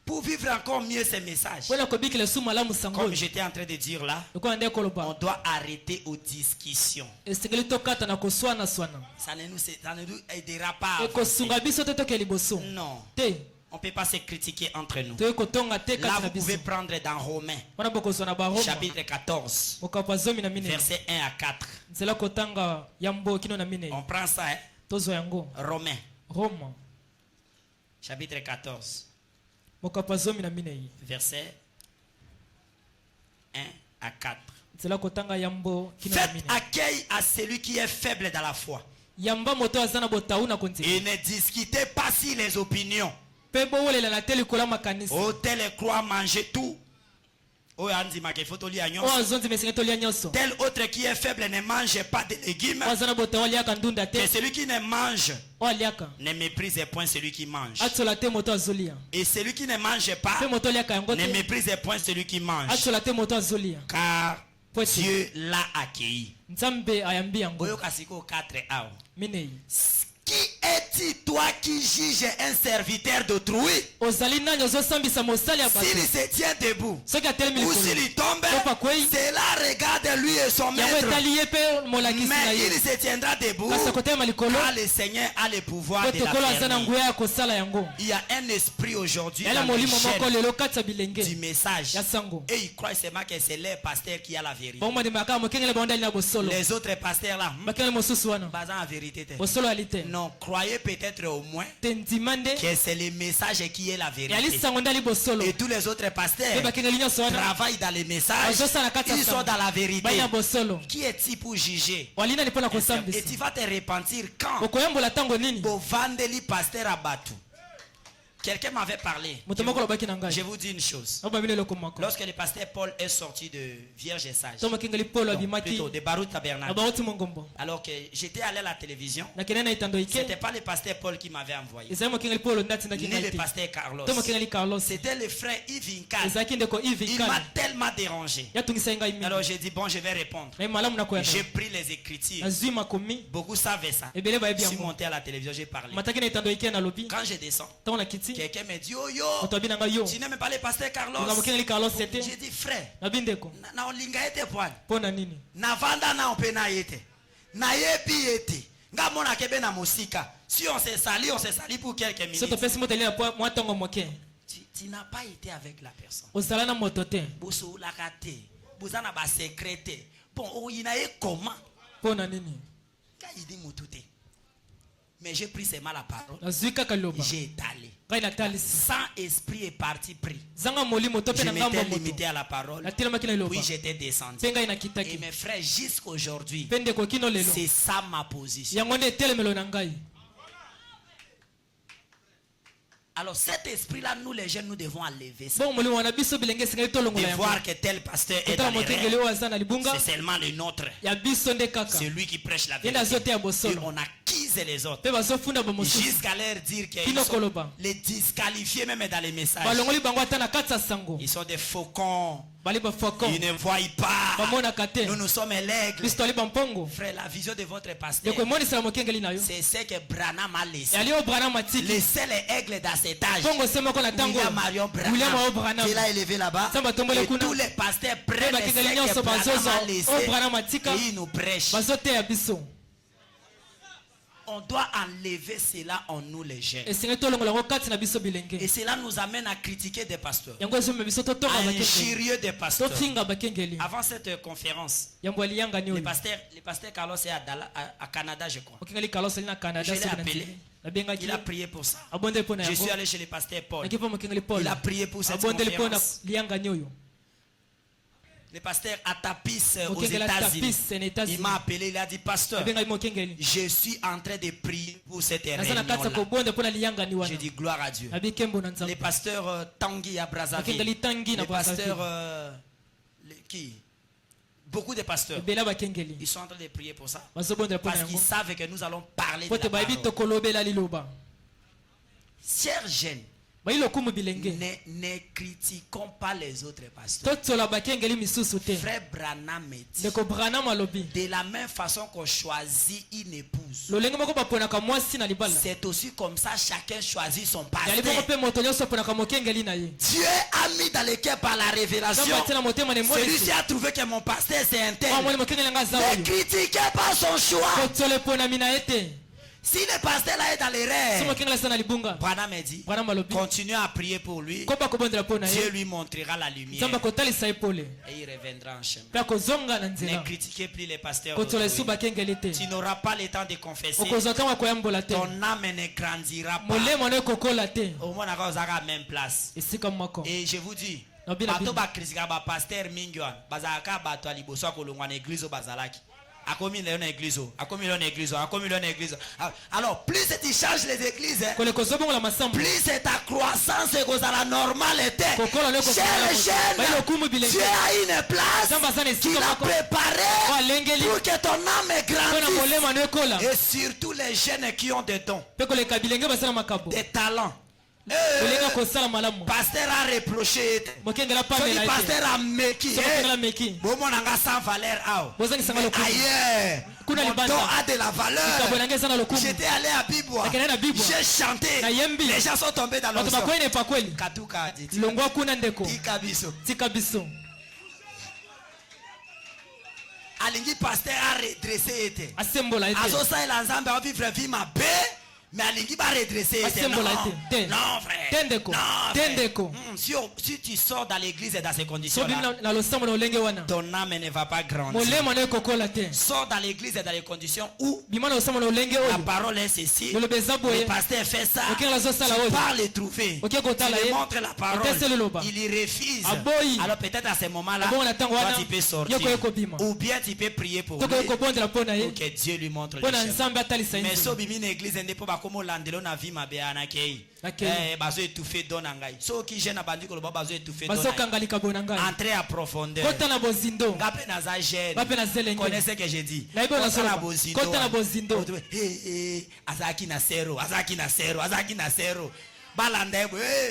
Pour vivre encore mieux ces messages, mpona kobikela esu malamu sango comme oyo j'étais en train de dire là, lokola nde on koloba doit arrêter aux discussions. esengeli tokata na koswana-swana Ça ne nous aidera pas. à avancer. ekosunga biso te toke liboso Non. te On ne peut pas se critiquer entre nous. toyei kotonga te Là, kati na vous biso pouvez prendre dans Romains, wana bokozwa na baroma chapitre 14, mokapo ya zomi na minei verset 1 à 4. nzela kotanga ya mbo kino na minei On prend ça, hein? tozwa yango Romains, roma chapitre 14, mokapo ya zomi na minei verset 1 à 4. nzela kotanga ya mbo kino na Faites minei accueil à celui qui est faible dans la foi. yamba moto azana botau na konzi Et ne discutez pas si les opinions. pe bo wolela na teli kola makanisa Oh, tel est croix, manger tout. Oh, Anzi Makefotoli o Agnon. azonzi mesinga tolia nyoso Tel autre qui est faible ne mange pas de légumes. o azana botau aliaka ndunda te Mais celui qui ne mange o aliaka ne méprise point celui qui mange. atsola te moto azolia Et celui qui ne mange pas pe moto aliaka yango ne te méprise point celui qui mange. atsola te moto azolia Car Poeti. Dieu l'a accueilli. nzambe ayambi yango Oyo kasiko 4a. minei Qui es-tu, toi qui juges un serviteur d'autrui? ozali nani ozosambisa mosali ya bato S'il se tient debout soki atelemi ou likolo s'il tombe, Topa kwei. cela regarde lui et son yango maître. etali ye mpe molakisi na Mais ye il se tiendra debout kasi akotelema likolo car le Seigneur a le pouvoir po de la tokolo aza na faire. nguya ya kosala yango Il y a un esprit aujourd'hui yala dans le molimo moko chaîne lelo kati ya du bilenge message. ya sango Et il croit seulement que c'est le pasteur qui a la vérité. bakomandimaka mokengele baondali na bosolo Les autres pasteurs là, bakengele mosusu wana pas en vérité. bosolo yali te Non, croyez peut-être au moins te ndima nde que c'est le message qui est la yali vérité. sango ndali bosolo Et tous les autres pe pasteurs bakengeli nyonso wana travaillent dans les messages. bazosala kati ya Ils sont sango dans la vérité. bai na bosolo Qui est-il pour juger? wali nani mpona Et kosambisa tu vas te repentir quand okoyambola ntango nini Bovandeli pasteur Abatou. Quelqu'un m'avait parlé. moto moko alobaki na Je ngai vous dis une chose. abamili eloko moko Lorsque le pasteur Paul est sorti de Vierge et Sage, to mokengeli polo non, abimaki plutôt de Baruch Tabernacle, abauti mongombo alors que j'étais allé à la télévision, nakende na etando ike c'était pas le pasteur Paul qui m'avait envoyé, ezali mokengeli polo nde atindaki ni ngai le te pasteur Carlos. to mokengeli carlos C'était le frère Yves Inkal. ezalaki ndeko Il ivi m'a kali tellement dérangé. yatungisai ngai Alors mingi j'ai dit, bon, je vais répondre. naye malamu nakoyana J'ai pris les écritures. nazwi makomi Beaucoup savaient ça. ebele bayebi Je suis yango monté à la télévision, j'ai parlé. mataki na etando ike nalobi Quand je descends, ntango na kiti quelqu'un me dit, oh yo, moto abi na ngai yo tu n'aimes pas le pasteur Carlos? nga mokengeli carlos ete J'ai dit, frère, nabi ndeko na olinga ete pwani. mpo na nini Navanda na mpe na yete. Na yebi ete. Nga mona kebe na mosika. Si on se sali pour quelques so minutes. topesi moto elia mwa ntongo moke Tu n'as pas été avec la personne. ozala na moto te Bosolaka te. Bozana ba secrétaire. Bon, oyina ye comment? mpo na nini Ka idi mutu te. Mais j'ai pris seulement la parole. nazwi kaka liloba J'ai étalé. ngai natalisi Sans esprit et parti pris. zanga molimo to mpe Je na ngambo ya m'étais moto limité à la parole. natelemaki na liloba Puis j'étais descendu. mpe ngai Et nakitaki mes frères, jusqu'aujourd'hui, mpe ndeko kino lelo c'est ça ma position. yango nde etelemelo na ngai Alors cet esprit-là, nous les jeunes, nous devons enlever ça. bongo molimo wana biso bilenge esengeli tolongola De yango voir que tel pasteur est kotala dans les mokengeli rêves, oyo aza na libunga c'est seulement le nôtre. ya biso nde kaka C'est lui qui prêche la ye nde vérité. azoteya Et bosolo on accuse les autres. mpe bazofunda bamosusu Jusqu'à leur dire qu'ils Kino sont koloba. les disqualifiés même dans les messages. balongoli bango ata na kati ya sango Ils sont des faucons. bali bafakon Ils ne voient pas. bamonaka te Nous sommes l'aigle. biso toali bampongo Frère, la vision de votre pasteur, ndeko emonisela mokengeli na yo c'est ce que Branham a laissé. yali oyo branam atiki Laissez les aigles dans cet âge. mpongo se moko na ntango William Marion william oyo Branham, branam qu'il a élevé là-bas. Samba tombole Et kuna. tous les pasteurs mpe prennent bakengeli ce nyonso que Branham bazozwa a laissé oyo branam atika et ils nous prêchent. bazoteya biso On doit enlever cela en nous les jeunes. esengeli tolongola yango kati na biso Et bilenge cela nous amène à critiquer des pasteurs, yango ezomema biso totonga à bakengeli injurier des pasteurs. tofinga bakengeli Avant cette conférence, yambo aliyangani le oyo pasteur Carlos est à Canada, je crois. okengeli carlos ali na canada Je l'ai soki na appelé. nzeli nabengaki Il a prié pour ça. abondeli mpo na Je yango suis allé chez le pasteur Paul. naki mpo mokengeli paul Il a prié pour cette abondeli mpo na conférence. liyangani oyo Le pasteur Atapis aux mokengeli États-Unis. atapis na Il états-unis m'a appelé, il a dit, pasteur, abengaki mokengeli je suis en train de prier pour cette naza na kati ya réunion-là. kobonda mpo na liyangani Je wana dis gloire à Dieu. abi nkembo na Les nzambe pasteurs Tanguy à Brazzaville. mokengeli tangi na Les pasteurs, brazzaville qui? Beaucoup de pasteurs. ebele bakengeli Ils sont en train de prier pour ça. bazobondela mpo na Parce qu'ils yango savent que nous allons parler po de te la bayebi parole. tokolobela liloba Chers jeunes, bayi lokumu bilenge ne critiquons pas les autres pasteurs. totsola bakengeli misusu te Frère Branham me dit, ndeko branam alobi de la même façon qu'on choisit une épouse, lolenge moko baponaka mwasi na libala c'est aussi comme ça chacun choisit son yali moko pasteur. mpe moto nyonso aponaka mokengeli na ye Dieu a mis dans le cœur par la révélation. nzambe atia na motema na Celui-ci emonisi a trouvé que mon pasteur c'est un tel. amoni mokengeli yanga aza Ne oyo critiquez pas son choix. totsola eponami na ye te Si le pasteur là est dans les so rêves, mokengeli asa na libunga Branham me dit, branam alobi continuez à prier pour lui. kopa kobondela mpo na Dieu ye lui montrera la lumière nzambe akotalisa ye pole et il reviendra en chemin. mpe akozonga na Ne nzela critiquez plus les pasteurs. kotsola esu d'autrui. bakengeli te Tu n'auras pas le temps de confesser. okozwa ntango ya koyambola te Ton âme ne grandira pas. molemo na ekokola te Au moins, on aura la même place. esika moko Et je vous dis, Nobina bato bina. ba kritika ba pasteur mingi wana bazalaka bato ya liboso ya kolongwa na église oyo bazalaki. À combien il y a une église? À combien il y a une église? À combien il y a une église? Alors, plus tu changes les églises, plus c'est ta croissance et que ça la normale était. Chez les jeunes, tu as une place qu'il a préparée pour que ton âme grandisse. Et surtout les jeunes qui ont des dons, des talents. Pasteur a reproché. Pasteur a meki. Sans valeur. Ailleurs, mon don a de la valeur. J'étais allé à Biboua. J'ai chanté. Les gens sont tombés dans l'onction. Katuka dit. Tikabiso. Alingi pasteur a redressé. Azosa et l'ensemble a vivre vie ma paix. Mais Alingi va redresser. Non frère. Si tu sors dans l'église et dans ces conditions là, ton âme ne va pas grandir. Sors dans l'église et dans les conditions où la parole est ceci, le pasteur fait ça, tu parles et trouver, tu lui montres la parole, il y refuse. Alors peut-être à ce moment là, toi tu peux sortir, ou bien tu peux prier pour lui, pour que Dieu lui montre le chemin. Mais si tu es église, comme landelo na vie mabe anakei bazo étouffé donangai so ki jeune abandi ko bazo étouffé donangai entrer à profondeur kota na bozindo ngape na za jeune connaissez ce que j'ai dit kota na bozindo azaki na zéro balanda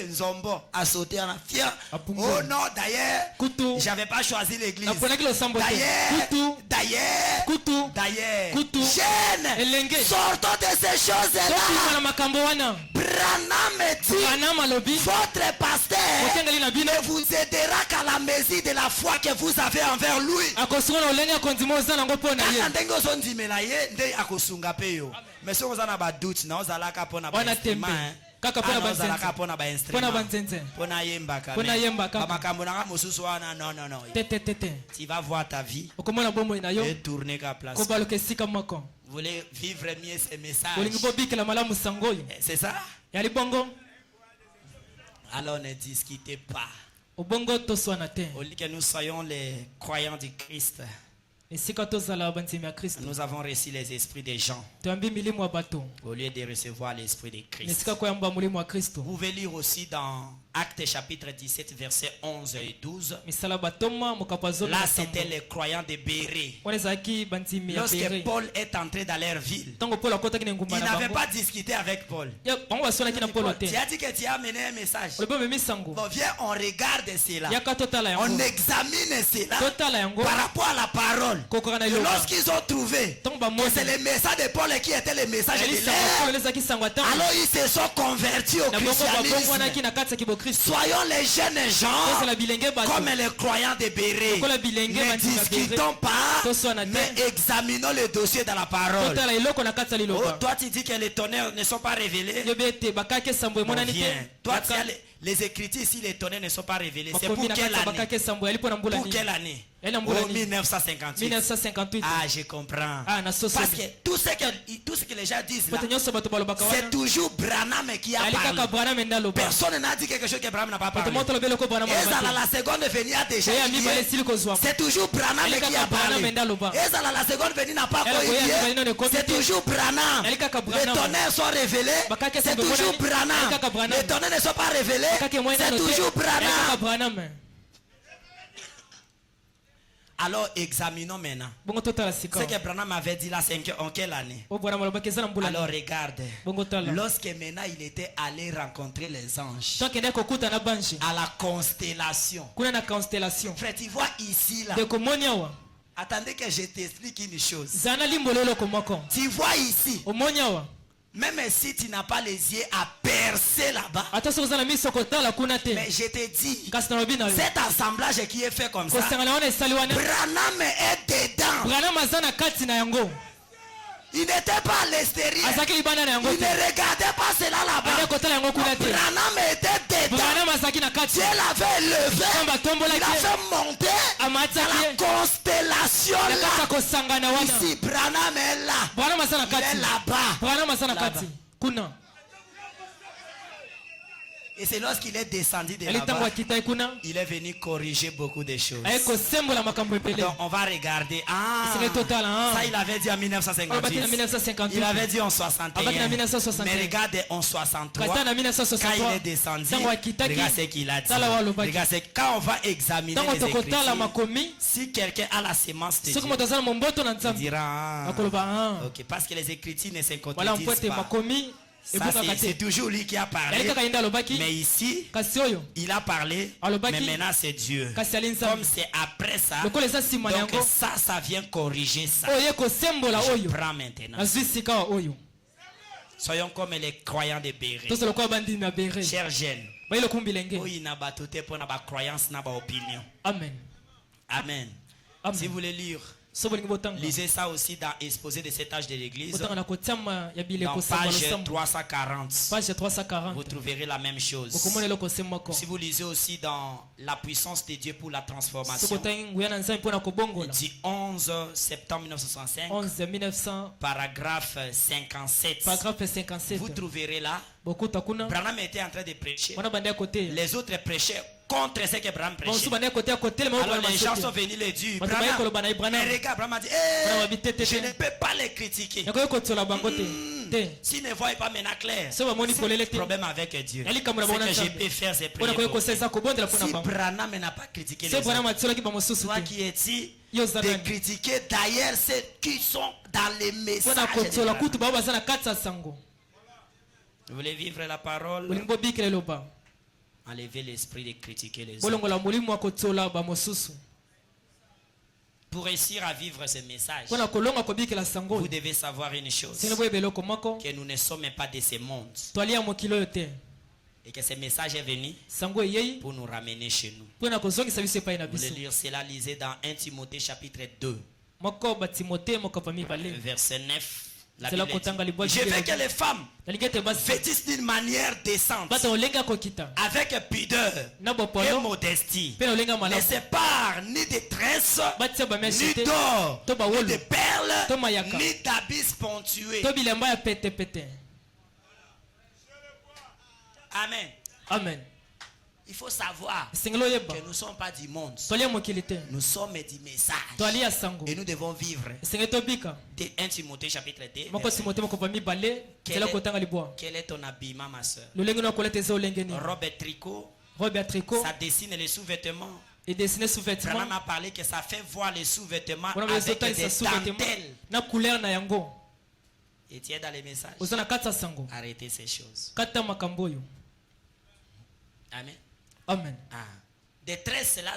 nzombo a sauté en fier. Oh non, d'ailleurs j'avais pas choisi l'église. D'ailleurs jeune, sortons de ces choses là. Branham dit, votre pasteur ne vous aidera qu'à la mesure de la foi que vous avez envers lui. Mais si vous avez des doutes, vous allez non. Tu vas voir ta vie et tourner ta place. Vous voulez vivre mieux ces messages? C'est ça? Alors ne discutez pas. Au lieu que nous soyons les croyants du Christ, nous avons reçu les esprits des gens au lieu de recevoir l'esprit de Christ. Vous pouvez lire aussi dans Actes chapitre 17 versets 11 et 12. Là c'était les croyants de Bérée. Lorsque Paul est entré dans leur ville, il n'avait pas discuté avec Paul. Tu as dit que tu as amené un message. Bon, viens, on regarde cela, on examine cela par rapport à la parole. Et lorsqu'ils ont trouvé que c'est le message de Paul qui était le message de l'air, alors ils se sont convertis au christianisme. Soyons les jeunes gens comme les croyants de Bérée. Ne discutons pas, mais examinons le dossier dans la parole. Oh, toi tu dis que les tonnerres ne sont pas révélés. Bon, viens. Toi tu as les Écritures ici, les tonnerres ne sont pas révélés. C'est pour quelle année? Pour quelle année? Oh, 1958. Ah, je comprends. Parce que tout ce que les gens disent là, c'est toujours Branham qui a parlé. Personne n'a dit quelque chose que Branham n'a pas parlé. Et la seconde venue a déjà dit, c'est toujours Branham qui a parlé. Et la seconde venue n'a pas coïdé, c'est toujours Branham. Les tonnerres sont révélés, c'est toujours Branham. Les tonnerres ne sont pas révélés, c'est toujours Branham. Alors examinons maintenant. Ce que Branham avait dit là, c'est en quelle année? Alors regarde. Lorsque maintenant il était allé rencontrer les anges à la constellation. Frère, tu vois ici là. Attendez que je t'explique une chose. Tu vois ici. Même si tu n'as pas les yeux à percer là-bas, mais je te dis, cet assemblage qui est fait comme ça, Branham est dedans. Il n'était pas à l'extérieur. Il ne regardait pas cela là-bas. Branham était dedans. Dieu l'avait levé. Il avait monté à la constellation là. Ici, Branham est là. Il est là-bas. Et c'est lorsqu'il est descendu de ali là-bas, ntango akita kuna il est venu corriger beaucoup de choses. aye kosembola makambo ebele Donc on va regarder. Ah, c'est total hein ça il avait dit en alobaki na 1958. 1958 Il avait dit en alobaki na 61. 1961 Mais regarde en 63. kata na Quand il 1963 est descendu, ntango akitaki regarde ce qu'il a dit. tala wa alobaki Regarde ce quand on va examiner ntango les tokotala écritures. makomi Si quelqu'un a la sémence de soki Dieu, moto aza na momboto na il nzambe dira ah, akoloba ah ok, parce que les écritures ne se wala mpo contredisent ete pas. makomi Ça, ebukaka c'est te toujours lui qui a parlé. yali kaka ye nde alobaki Mais ici, kasi oyo il a parlé, alobaki mais maintenant c'est Dieu. kasi ali Comme nzambe c'est après ça, lokola eza nsima na donc yango ça vient corriger ça. oyo ye kosembola Je oyo prends maintenant. nazwi sika wa oyo Soyons comme les croyants de Béret. toso lokola bandimi ya bere Chers jeunes, bayi lokumbi lenge oui, n'a pas tout pour na croyance, na opinion. amen Amen. Amen. Si vous voulez lire, so bolingi botanga lisez ça aussi dans Exposé de cet âge de l'Église. botanga na kotiama ya bileko Dans samba page losambo 340, page 340 vous trouverez la même chose. okomona eloko se moko Si vous lisez aussi dans La puissance de Dieu pour la so transformation, botangi nguya na nzambe mpona il kobongola dit 11 septembre 1965, 11 1900 paragraphe 57. paragraphe 57 Vous trouverez là, bokuta kuna Branham était en train de prêcher. wana bande ya koteya Les autres prêchaient contre ce que Branham bonso prêchait. bande ya koteya kotelema Alors les gens sont venus le dire. bato baye koloba na Mais ibranam regarde, Branham a dit, Branham eh, abi te, te, je te. ne peux pas les critiquer. yakoki kotiola bango te te S'ils ne voient pas maintenant clair, so bamoni polele c'est te le problème avec Dieu. yali kambo na Ce bango na que je nzambe peux faire, c'est mpona prier koki pour eux. kosalisa kobondela mpona Si bango Branham n'a pas critiqué les se bwana autres, matiolaki bamosusu toi te qui es-tu yo oza de nani critiquer d'ailleurs ceux qui sont dans les mpona messages de kotiola Branham. kutu bao baza na kati ya sango Vous voulez vivre la parole? bolingi bobikela eloba Enlevez l'esprit de critiquer les autres. bolongola molimo ya kotiola bamosusu Pour réussir à vivre ce message, mpona kolonga kobikela sango vous oyo devez savoir une chose, sengeli boyeba eloko moko que nous ne sommes pas de ce monde toali ya mokili oyo te et que ce message est venu sango eyei pour nous ramener chez nous. mpona kozongisa biso epai na Vous voulez biso lire cela, lisez dans 1 Timothée chapitre 2, moko batimote mokapa mibale verset 9. La Zela Bible kotanga dit, libwa je veux que les femmes nalingi ete basi vêtissent d'une manière décente, bata olenga kokita avec pudeur na et bopolo modestie. mpe na olenga Ne malamu sépare ni de tresses, batia bameshe ni te d'or, to ni bawolo de perles, to mayaka ni d'habits ponctués. to bilamba ya petepete Amen. amen Il faut savoir esengeli oyeba que nous ne sommes pas du monde. toali ya mokili te Nous sommes du message. toali ya sango Et nous devons vivre. esengeli tobika De 1 Timothée chapitre 2. moko timote mokopa mibale zela kotanga libwa Quel est ton habillement, ma soeur? lolenge na koleta eza olenge nini Robe et tricot, robe ya tricot ça dessine les sous-vêtements. edesine sous-vêtement Branham a parlé que ça fait voir les sous-vêtements wana avec ezotalisa des sous-vêtement dentelles. na couleur na yango Et tu es dans les messages. oza na kati ya sango Arrêtez ces choses. kata makambo oyo Amen. amen Ah. Des tresses, là,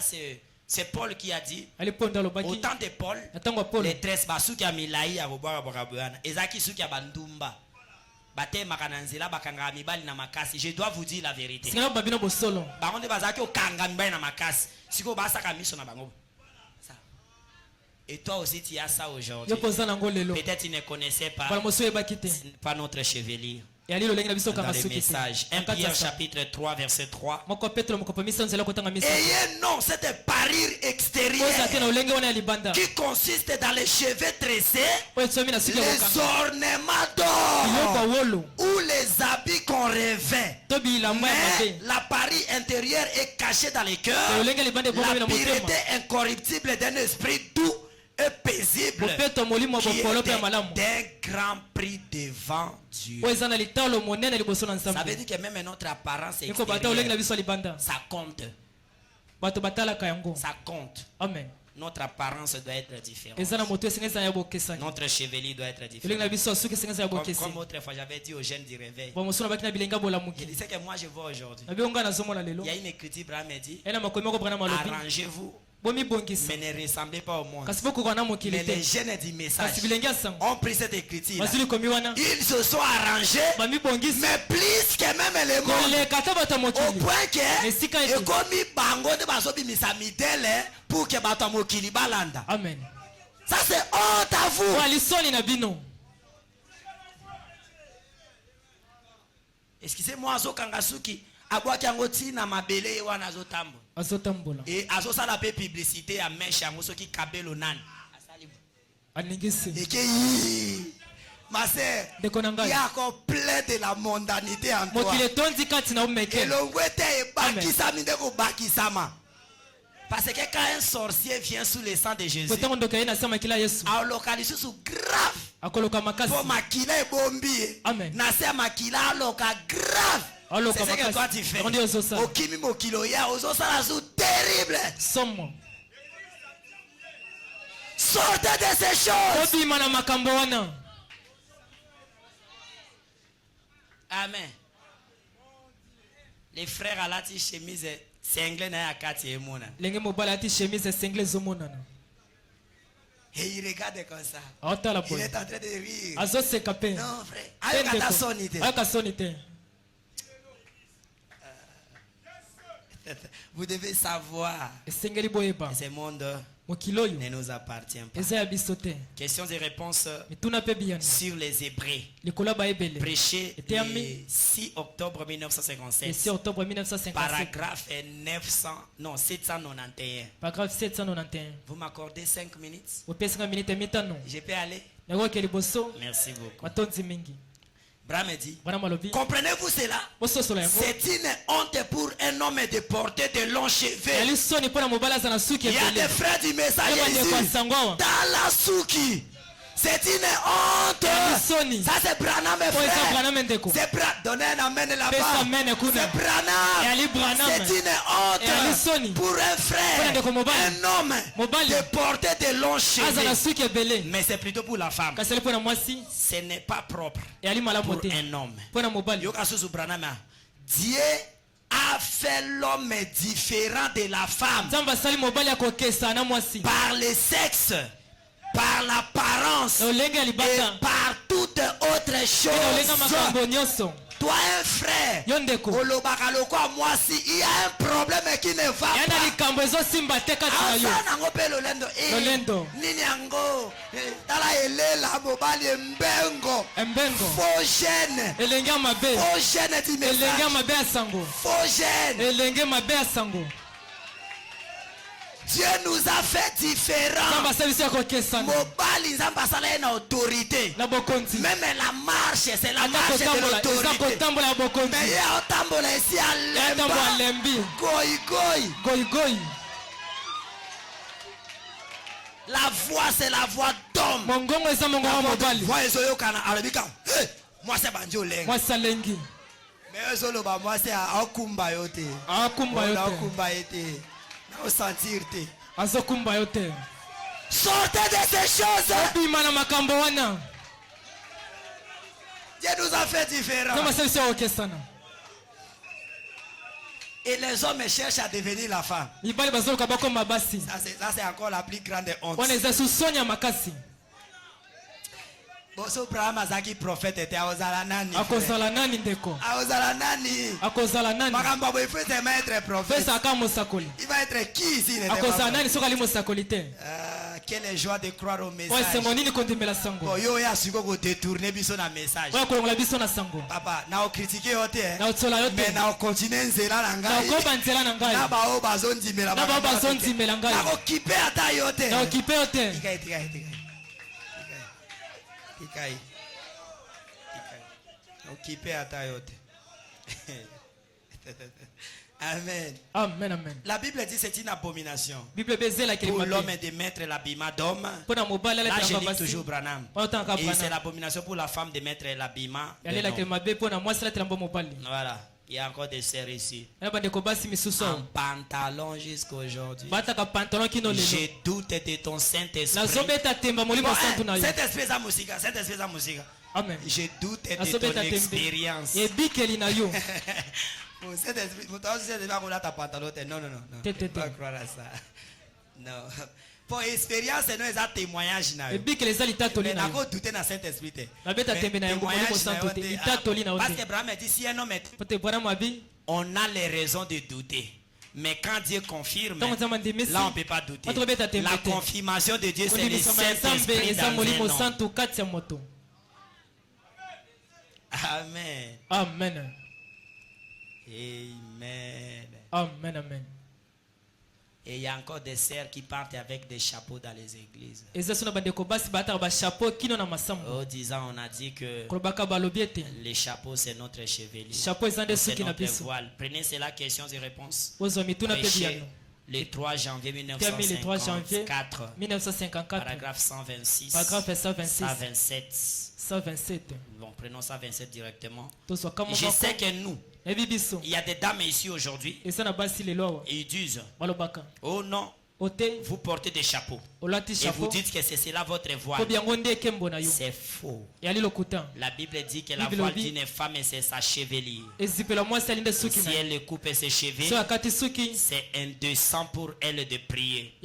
c'est Paul qui a dit. ali ponda Au alobaki temps de Paul, na ntango ya polo les tresses, basuki ya milai ya kobwaka bwakabwana. Ezaki suki ya bandumba. Batemaka na nzela bakangaka mibali na makasi. Je dois vous dire la vérité. sengela babino bosolo Bango nde bazalaki okanga mibali na makasi. Siko basaka miso na bango. Ça. Et toi aussi tu as ça aujourd'hui. yo koza nango lelo Peut-être tu ne connaissais pas, bala mosu oyebaki te pas notre chevelure. eyali lolenge na biso Dans okanga les suki te messages. 1 Na kati ya Pierre sango. chapitre 3 verset 3. moko petro mokopa miso nzela kotanga miso Ayez non cette parure oza te na extérieure olenge wana ya libanda qui consiste dans les cheveux tressés, oyo tsomi na suki ya les kokanga ornements biloko d'or wolo ou les habits qu'on revêt. to bilamba ya Mais mabe la parure intérieure est cachée dans les na cœurs. olenge ya libanda ebongami La na motema pureté incorruptible d'un esprit doux et paisible mopeto molimo ya qui bopolo mpe ya est malamu d'un grand prix devant Dieu. oyo eza na litalo monene liboso na Ça veut nzambe dire que même notre apparence iko bata olenge na extérieure, biso ya libanda ça compte. bato batalaka yango Ça compte. amen Notre apparence doit être différente. eza na moto esengeli eza na ya bokesani Notre chevelure doit être elenge na différente. biso ya suki esengeli eza ya Comme bokesani autrefois, j'avais dit aux jeunes du réveil. bamosu na baki na bilenga Je bolamuki disais que moi je vois aujourd'hui. na bio ngai nazomona Il lelo y a une écriture, Abraham a dit, ena makomi moko brana malobi arrangez-vous, bomibongisa mais ne ressemblez pas au monde. kasi bokoka na mokili Mais te les jeunes du message kasi bilenge ya sango ont pris cette écriture. bazwi likomi wana Ils se sont arrangés, bamibongisi mais plus que même les mondes. koleka ata bato ya Au mokili point que, Esika ete. ekomi bango de bazobimisa midele pour que bato ya mokili balanda. amen Ça c'est honte à vous. oyo alisoni na bino Excusez-moi, azokanga suki abwaki yango ntina mabele ye wana azotambola. azotambola Et azosala pe publicité ya meshe yango soki kabelo nani. alingisi Eke yi. Ma sœur, ndeko na il y ngai a encore plein de la mondanité en toi. mokili etondi kati na Et omeke l'ongwete est bakisami ndeko bakisama. Parce que quand un sorcier vient sous le sang de Jésus, kotango ndoka ye na se makila ya yesu a lokalisi sous grave. akoloka makasi Pour makila ebombi. Amen. Na se makila aloka grave. Aloka C'est ce que makasi. toi tu fais. Rondi ozosala. Okimi mokilo ya ozosala sous terrible. somo Sortez de ces choses. tobima na makambo wana Amen. Les frères alati chemise single na yakati emona. lenge mobali ati chemise esengle ezomonana Et il regarde comme ça. aotala Il boye est en train de rire. azoseka mpe Non frère. Ayokata soni te. ayoka soni te Vous devez savoir esengeli boyeba que ce monde mokili oyo ne nous appartient pas. eza ya biso te Questions et réponses mituna mpe biyano sur les Hébreux. likolo ya bayebele Prêché Était le ami. 6 octobre 1957. 6 octobre 1957 Paragraphe 791. paragraphe 791 Vous m'accordez 5 minutes? opesinga minite mitano Je peux aller? nakoke liboso Merci beaucoup. matonzi mingi Bram dit, wana malobi comprenez-vous cela? bososola yango C'est une honte pour un homme de porter de longs cheveux. yali soni mpo na mobali aza na suki Il y a des ebele frères du message ye bandeko ya ici. sango awa Dans la souki. C'est une honte. yali soni Ça c'est Branham, mes po eza frères. braname ndeko C'est Branham. Donnez un amen pesa là-bas. mene kuna C'est Branham. yali braname C'est une yali honte soni pour un frère, ndeko mobali. un homme Mobali. de porter de longs aza na cheveux. suki ebele Mais c'est plutôt pour la femme. kasi ali mpo na mwasi Ce n'est pas propre yali malamu pour te un homme. mpo na mobali Yoka Susu Branham. Dieu a fait l'homme différent de la femme nzambe asali mobali akokesa na mwasi par le sexe, par l'apparence na olenge ya et libata par toute autre mpe na olenga chose. makambo nyonso Toi un frère, yo ndeko olobaka lokwa mwasi, il y a un problème qui ne va ya na pas. likambo ezosimba te kati na yo Asa nango pe lolendo. Lolendo. Nini yango? Tala elela mobali embengo. embengo Faux gêne. elenge ya mabe Faux gêne du elenge ya message. mabe ya sango Faux gêne. elenge mabe ya sango Dieu nous a fait différents. nzambe asali biso ya kokesana Mobali nzambe asala ye na autorité. na bokonzi Même la marche, c'est la ata marche de kotambola eza l'autorité. kotambola ya bokonzi Mais ye otambola esi ya ntambo alemba. alembi Goyi goyi. goyigoyi La voix c'est la voix d'homme. mongongo eza mongongo ya mobali Voix ezoyokana alobika. Hey, moi c'est banjo lenga. mwasi alengi Mais ezoloba moi c'est akumba yo te. akumba yo te Akumba yo te. Na sentir te. azokumba yo te Sortez de ces choses. obima na makambo wana Dieu nous a fait différents. nzambe asali biso ya kokesana Et les hommes cherchent à devenir la femme. mibali bazoluka bakoma basi Ça c'est encore la plus grande honte. wana eza susoni ya makasi Boso Abraham azaki prophète était aozala nani? akozala nani ndeko Aozala nani? akozala nani Makambo boy faut seulement être prophète. pesa aka mosakoli Il va être qui ici? akozala nani soki ali mosakoli te Quelle joie de croire au oyo message. esengo nini kondimela sango Bon, yo ya siko ko détourner biso na message. oyo kolongola biso na sango Papa, na o critiquer yo te. na otsola yo Mais te na o continuer nzela na na ngai. okoba nzela na ngai Na ba o bazondimela na bao bazondimela ngai Na ko kipe ata yo te. na okipe yo te Tikai. Occupé à ta yote. Amen. amen amen La Bible dit c'est une abomination bible ebe ezelakeli pour l'homme mabe de mettre l'habillement d'homme. mpo na mobali Là, je alataka lis basi toujours Branham. oyo otanga Et c'est bana l'abomination pour la femme de mettre l'habillement d'un yalelakeli homme. mabe mpo na mwasi alatela mbo mobali Voilà. Il y a encore des sœurs ici. na bandeko basi misusu En awa pantalon jusqu'aujourd'hui. bataka pantalon kino lelo Je doute de ton Saint-Esprit. nazobeta temba molimo santu na yo Saint-Esprit za musique. Saint-Esprit za musique. amen Je doute de ton nazobeta tembe expérience. ebikeli na yo Bon, Saint-Esprit, mon temps, c'est pas qu'on a ta pantalon. Non. Te. Faut pas croire à ça. Non. Pour expérience, c'est un témoignage. ebikeli eza litatoli Mais na n'a yo pas douté dans Saint-Esprit. nabeta tembe na yango molimo santu te litatoli na yo Parce que te Abraham dit si un homme est, po te bwana mabi on a les raisons de douter. Mais quand Dieu confirme, ntango nzambe andimisi là on ne peut pas douter. Oto beta tembe La te. confirmation de Dieu, c'est le kondimisama ya nzambe Saint-Esprit eza dans molimo un homme. santu kati ya moto Amen. amen Amen. amen amen Et il y a encore des sœurs qui partent avec des chapeaux dans les églises. Oh, disant, on a dit que les chapeaux c'est notre chevelu, c'est notre voile. Prenez cela, questions et réponses. Prêchez le 3 janvier 1954, paragraphe 126, 127. Bon, prenons 127 directement. Je sais que nous, il y a des dames ici aujourd'hui, et ils disent, oh non, vous portez des chapeaux et vous dites que c'est cela votre voile. C'est faux. La Bible dit que la voile d'une femme c'est sa chevelure. Si elle coupe ses cheveux, c'est indécent pour elle de prier.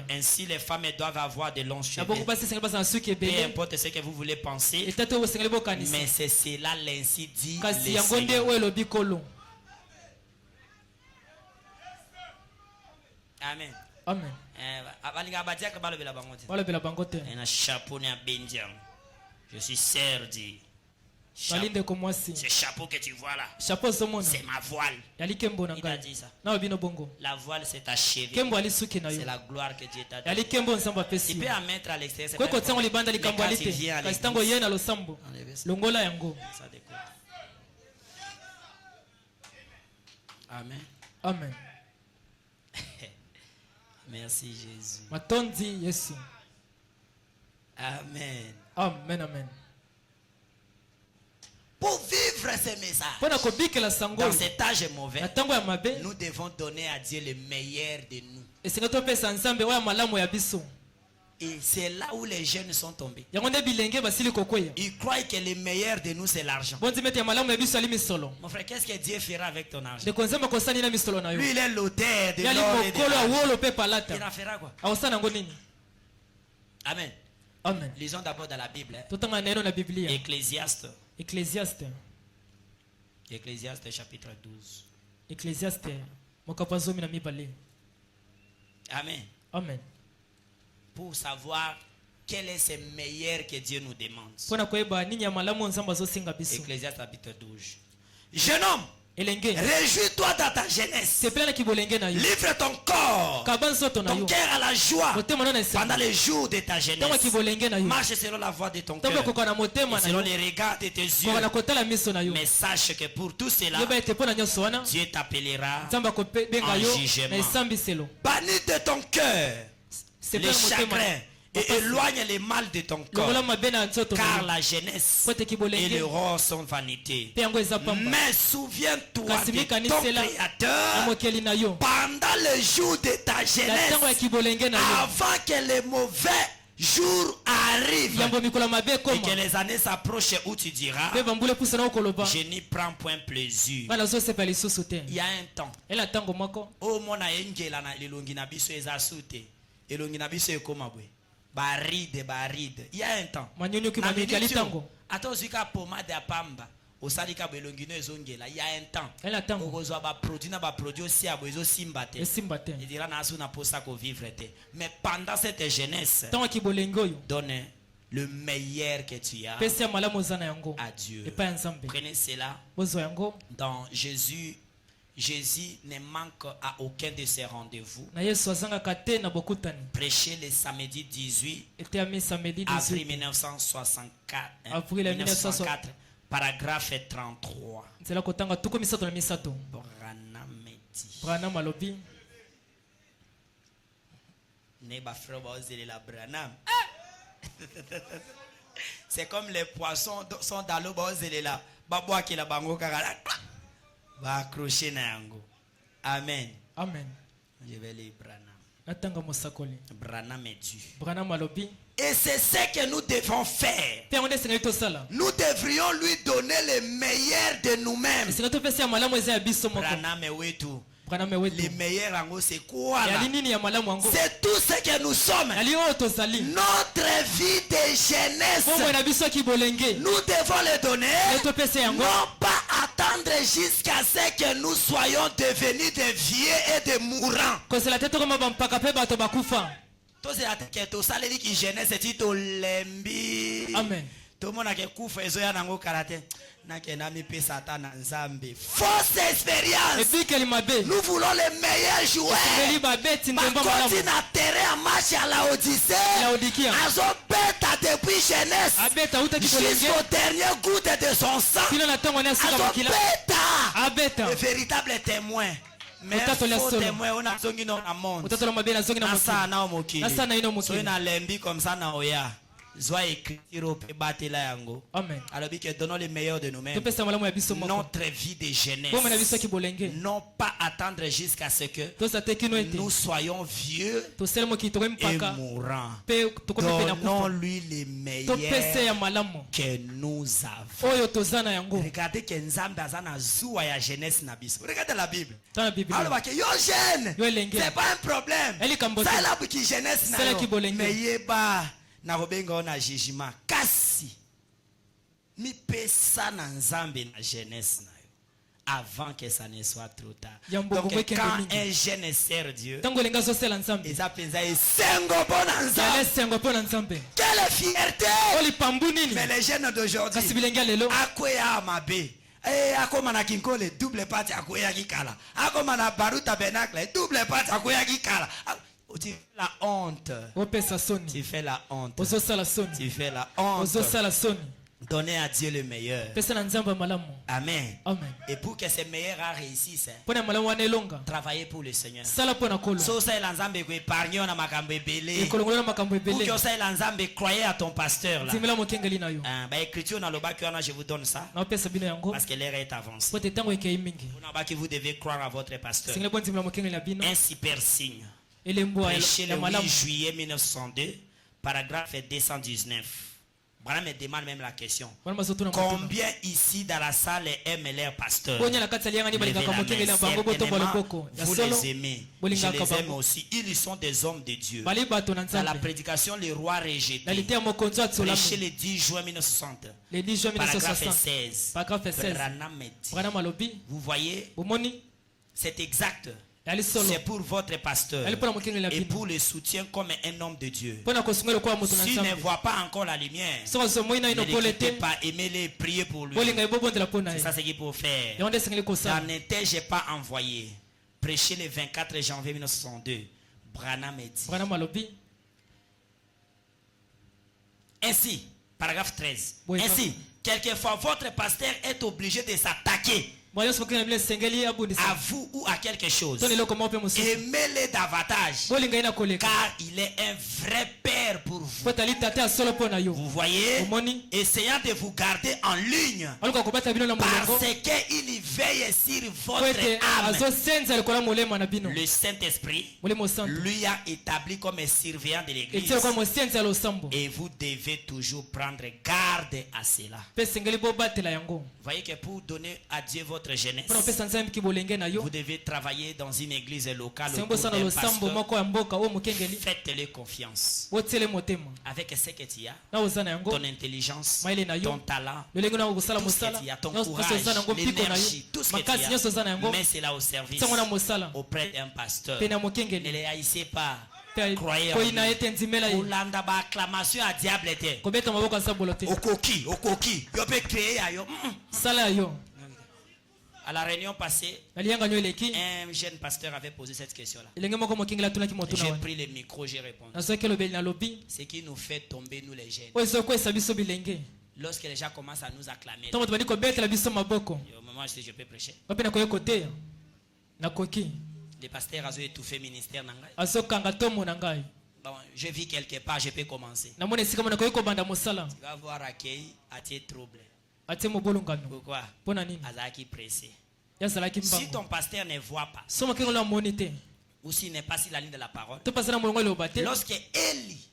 Ainsi les femmes doivent avoir de longs cheveux. Peu importe ce que vous voulez penser, mais c'est cela l'ainsi dit le Seigneur. Amen. Amen. Je suis serdi. Ce chapeau que tu vois là, c'est ma voile. Il a dit ça. La voile c'est ta cheville. C'est la gloire que Dieu t'a donnée. Tu peux en mettre à l'extérieur. Mais quand il vient à l'église, Amen. Amen. Merci Jésus. Amen. Amen, amen. Pour vivre ce message, dans cet âge mauvais, nous devons donner à Dieu le meilleur de nous. Et c'est là où les jeunes sont tombés. Ils croient que le meilleur de nous c'est l'argent. Mon frère, qu'est-ce que Dieu fera avec ton argent? Lui il est l'auteur de l'or et de l'argent. Il en fera quoi? Amen. Amen. Lisons d'abord dans la Bible. Ecclésiaste. Ecclésiaste chapitre 12. Amen. Amen. Pour savoir quel est ce meilleur que Dieu nous demande. Ecclésiaste chapitre 12. Jeune homme, réjouis-toi dans ta jeunesse. Livre ton corps, ton cœur à la joie pendant les jours de ta jeunesse. Marche selon la voie de ton cœur, selon les regards de tes yeux. Mais sache que pour tout cela, Dieu t'appellera en jugement. Bannis de ton cœur les chagrins et éloigne les mal de ton corps, car la jeunesse et le roi sont vanité. Mais souviens-toi de ton Créateur pendant le jour de ta jeunesse, avant que les mauvais jours arrivent et que les années s'approchent où tu diras, je n'y prends point plaisir. Il y a un temps, oh mon angela na lelongi na biso ezasute elongi na biso ekoma bwe baride. Il y a un temps. Attends, zika pomade à pamba. Osalika belongino ezongela. Il y a un temps. Okozwa ba produit aussi à bozo simbate. Il dira na asu na posa ko vivre te. Mais pendant cette jeunesse, donne le meilleur que tu as à Dieu. Prenez cela. Dans Jésus ne manque à aucun de ses rendez-vous. Prêcher le samedi 18 avril 1964, paragraphe 33. Branham alobi. C'est comme les poissons sont dans l'eau. Va accrocher nango. Amen. Amen. Je vais lire Branham. Branham est Dieu. Branham alobi. Et c'est ce que nous devons faire. Nous devrions lui donner le meilleur de nous-mêmes. Branham est wetu. Le meilleur en haut c'est quoi là? C'est tout ce que nous sommes. Notre vie de jeunesse, nous devons le donner. Non pas attendre jusqu'à ce que nous soyons devenus des vieux et des mourants. Amen. Tout le monde a kufa ezo ya nango karate. Fausse expérience. Nous voulons les meilleurs joueurs. Makoti n'a terrain en match à la Odyssée. Azo bêta depuis jeunesse. Jusqu'au dernier goutte de son sang. Azo bêta. Le véritable témoin. Mais faux témoin, on a zongi dans la monde. Nasa na omokili. So na lembi comme ça na oya. Zoa écrire au pébaté la yango. Amen. Alors que donnons le meilleur de nous-mêmes. Notre vie de jeunesse. Non pas attendre jusqu'à ce que nous soyons vieux et mourants. Donnons-lui les meilleurs que nous avons. Regardez que Nzambe azana zoua ya jeunesse na biso. Regardez la Bible. Alors que yo jeune, c'est pas un problème. Ça là pour qui jeunesse na yo. Mais yeba na robenga na jugement kasi mi pesa na Nzambe na jeunesse na yo avant que ça ne soit trop tard. Donc quand un jeune sert Dieu, ils appellent ça sengo pona Nzambe. Quelle fierté! Mais les jeunes d'aujourd'hui akwea mabe. Akoma na kinkole double party akwea kikala. Akoma na baruta benacle double party akwea kikala. Tu fais la honte. Tu fais la honte. Tu fais la honte. Donnez à Dieu le meilleur. Amen. Et pour que ce meilleur réussisse, travaillez pour le Seigneur. Pour que l'ensemble croyez à ton pasteur là. Écriture dans le bas je vous donne ça. Parce que l'heure est avancée. Vous devez croire à votre pasteur. Un super signe. Prêché le 8 juillet 1962, paragraphe 219. Voilà, me demande même la question. Combien ici dans la salle aiment leur pasteur? Vous les aimez. Je les aime aussi. Ils sont des hommes de Dieu. Dans la prédication, le roi rejeté. Prêché le 10 juin 1960. Paragraphe 16. Vous voyez, c'est exact. C'est pour votre pasteur et pour le soutien comme un homme de Dieu. S'il ne voit pas encore la lumière, ne l'écoutez pas, aimez-le, priez pour lui. C'est ça ce qu'il faut faire. N'étais-je pas envoyé? Prêcher le 24 janvier 1962. Branham dit. Ainsi, paragraphe 13. Ainsi, quelquefois votre pasteur est obligé de s'attaquer à vous ou à quelque chose. Aimez-le davantage, car il est un vrai père pour vous. Vous voyez, essayant de vous garder en ligne parce qu'il veille sur votre âme. Le Saint-Esprit lui a établi comme surveillant de l'église et vous devez toujours prendre garde à cela. Vous voyez que pour donner à Dieu votre jeunesse, vous devez travailler dans une église locale autour d'un pasteur. Faites-le confiance avec ce que tu as, ton intelligence, ton talent, tout ce que tu as, ton courage, l'énergie, tout ce que tu as, mets cela au service auprès d'un pasteur. Ne les haïssez pas. Croyez en lui. Olanda ba acclamation à diable était. Okoki, yo peut créer ayo. À la réunion passée, un jeune pasteur avait posé cette question-là. J'ai pris le micro, j'ai répondu. Ce qui nous fait tomber, nous les jeunes. Lorsque les gens commencent à nous acclamer, au moment où je peux prêcher, le pasteur a étouffé le ministère. Bon, je vis quelque part, je peux commencer. Tu vas voir accueil à tes troubles. Pourquoi? Azaki pressé. Si ton pasteur ne voit pas, ou s'il n'est pas sur la ligne de la parole, lorsque Élie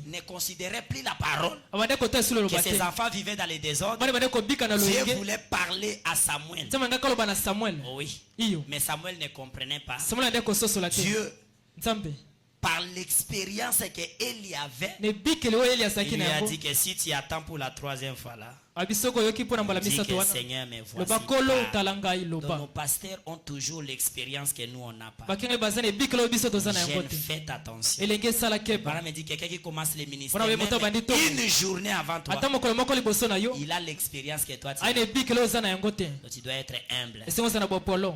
ne considérait plus la parole, que ses enfants vivaient dans les désordres, Dieu voulait parler à Samuel. Oui, mais Samuel ne comprenait pas. Dieu par l'expérience qu'Élie avait, ne bikeli oyo Eli il azalaki lui na a yango dit que si tu attends pour la 3e fois là, abisoko oyoki mpo na mbala dis misato que wana Seigneur me loba voici. nkolo pas. tala ngai Donc, loba nos pasteurs ont toujours l'expérience que nous on n'a pas. bakenge baza na ebikeli oyo biso toza na yango Jeune, te faites attention. elenge esala keba Voilà, me dit quelqu'un qui commence les ministères, Voilà, même moto bandi to- une journée avant toi, ata mokolo moko liboso na yo il a l'expérience que toi tu ayi na as. ebikeli oyo oza na yango te Donc tu dois être humble. esengo oza na bopolo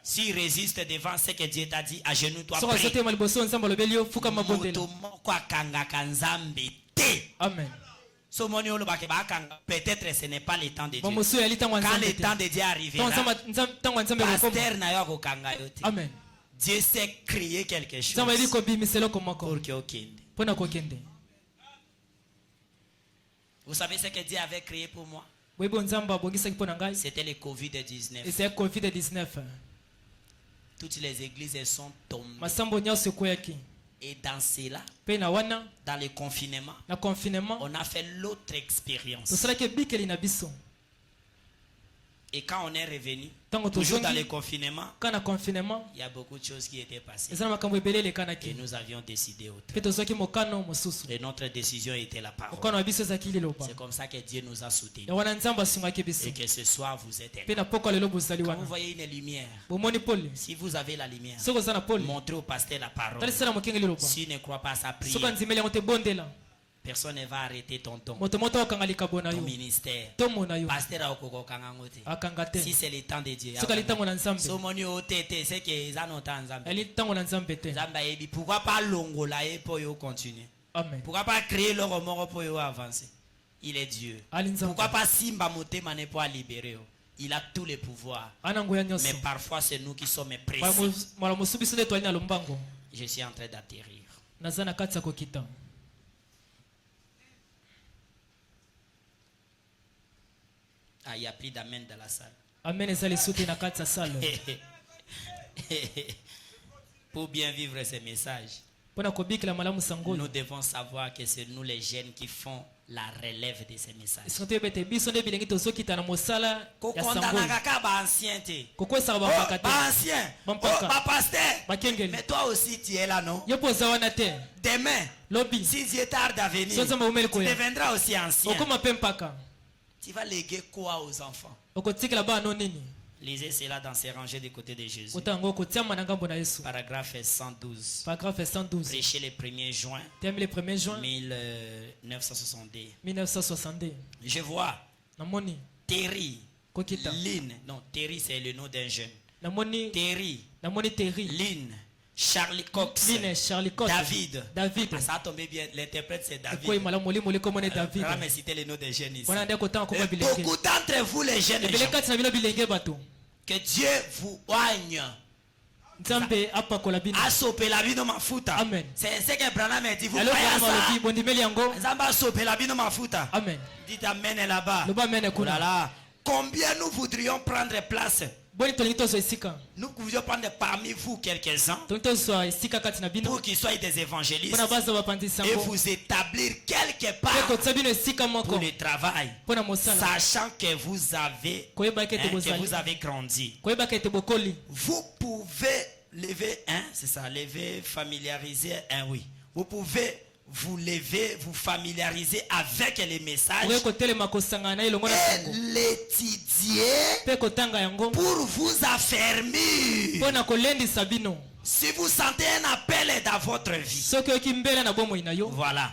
S'il résiste devant ce que Dieu t'a dit, agenouille-toi, soko prie. azotema liboso oyo nzambe alobeli yo fuka mabondela Moto moko akangaka nzambe te. amen So moni olobaka bakanga, peut-être ce n'est pas le temps de Dieu. bamosu yali ntango ya Quand nzambe le te temps de Dieu arrivera, ntango ya nzambe ekokoma pasteur na yo akokanga yo te. amen Dieu sait créer quelque nzambe ayeli chose kobimisa eloko moko pour que okende. mpo na kokende Vous savez ce que Dieu avait créé pour moi? boyebi oyo nzambe abongisaki mpo na ngai C'était le Covid-19. ezali covid-19 Toutes les églises elles sont tombées. masambo nyonso ekweyaki Et dans cela, mpe na wana dans le confinement, na confinement on a fait l'autre expérience. tosalaki ebikeli na biso Et quand on est revenu, ntango toujours dans le tozongi confinement, ka na confinement il y a beaucoup de choses qui étaient passées. eza na makambo ebele Et elekanaki nous avions décidé autre. mpe tozwaki mokano mosusu Et notre décision était la parole. mokano na biso ezalaki liloba C'est comme ça que Dieu nous a soutenus. ya wana nzambe asungaki biso Et que ce soir vous êtes mpe là. na poko lelo bozali Quand wana vous voyez une lumière, bomoni pole si vous avez la lumière, soki oza na pole montrez au pasteur la parole. talisala mokenge liloba S'il ne croit pas à sa soki prière, andimeli yango te bondela personne ne va arrêter ton don, moto moto akokanga likabo na ton yo ministère. tomo na yo Pasteur a okokokanga ngote. akanga te Si c'est le temps de Dieu. soki ali ntango na nzambe Somoni otete, c'est que eza nota nzambe. ali ntango na nzambe te Nzambe ayebi, pourquoi pas longola ye pour yo continuer? amen Pourquoi pas créer leur mort pour yo avancer? Il est Dieu. ali nzambe Pourquoi pas simba motema ne pour libérer yo? Il a tous les pouvoirs. ana nguya Mais nyonso parfois c'est nous qui sommes précis. mala mosusu biso nde toali na lombango Je suis en train d'atterrir. naza na kati ya kokita Ah, il n'y a plus d'amen dans la salle. amen eza lisu te na kati ya sale Pour bien vivre ces messages, mpo na kobikela malamu sango nous oyo devons savoir que c'est nous les jeunes qui font la relève de ces messages. esiko toyebi ete biso nde bilengi tozokita na mosala ya sango oyo Kokondanaka ka ba-ancien te. kokwesaka Oh, bampaka te ba-ancien. Oh, Bampaka. ba-pasteur. bakengeli Mais toi aussi tu es là, non? yo mpo oza wana te Demain, lobi si Dieu tarde à venir, so nzambe omeli tu koya deviendras aussi ancien. okóma mpe mpaka Tu vas léguer quoi aux enfants? okotikela bana nini Lisez cela dans ces rangées du côté de Jésus. kota yango okotiama na ngambo na yesu Paragraphe 112. paragraphe 112 Prêché le 1er juin teyami le 1er juin 1962. 1962 Je vois namoni Terry, kokita Lynn. Non, Terry c'est le nom d'un jeune. namoni Terry, Terry Lynn, Charlie Cox, Line Charlie Cox David. David Ah, ça a tombé bien. L'interprète c'est ekoyi David. malamu molimo komone David On va me citer les noms des jeunes ici. wana nde kotanga koma Et bilenge beaucoup d'entre vous les jeunes ebele gens, kati na bino bilenge bato que Dieu vous oigne. nzambe apakola bino Asopela bino mafuta. Amen. C'est ce que Branham a dit. Vous alo croyez à Branham alobi ça? bondimeli yango Nzambe asopela bino mafuta. amen Dites amen là-bas. loba amen Oh là kuna là. Combien nous voudrions prendre place? boni tolingi tozwa esika Nous pouvions prendre parmi vous quelques-uns tolingi tozwa esika kati na bino pour qu'ils soient des évangélistes mpona baza bapandisi et yango vous établir quelque mpe part kotia bino esika moko pour le travail, mpona mosala sachant que vous avez, koyebaka ete que bozali vous avez grandi. koyebaka ete bokoli Vous pouvez lever, c'est ça, lever, familiariser, oui. Vous pouvez vous lever, vous familiariser avec les messages okoki kotelema kosangana na elongo na et sango l'étudier mpe kotanga yango pour vous affermir. mpona kolendisa bino Si vous sentez un appel dans votre vie, soki oyoki mbela na bomoi na yo voilà,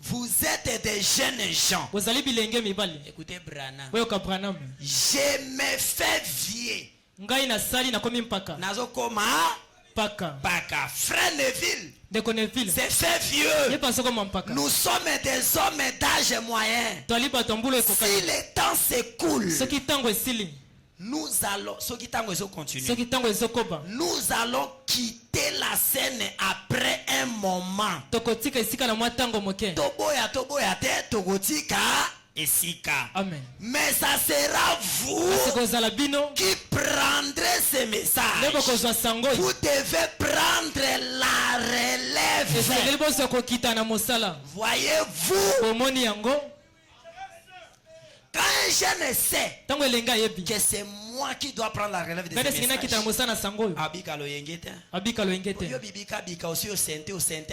vous êtes des jeunes gens. bozali bilenge mibali Écoutez Branham, oyoka Branham je me fais vieux. ngai nasali nakomi mpaka Nazokoma mpaka Baka, Frère Neville, ndeko Neville c'est fait vieux. ye paso koma mpaka Nous sommes des hommes d'âge moyen. toali bato ya mbula Si ekokani le temps s'écoule, soki ntango esili nous allons, ceux qui t'ont continuer, soki ntango ezokoba nous allons quitter la scène après un moment. tokotika esika na mwa ntango moke Toboya, toboya, te, togotika, esika. amen Mais ça sera vous kasi kozala bino qui prendrez ces nde messages. bokozwa sango oyo Vous devez prendre la ezaleli relève. bozwa kokita na mosala Voyez-vous, bomoni yango quand un jeune sait ntango elengi ayebi que c'est moi qui dois prendre la relève de ces Ngade sina kita messages. mosana sango. Abika lo yengete. Abika lo ingete. Yo bibika bika aussi au sente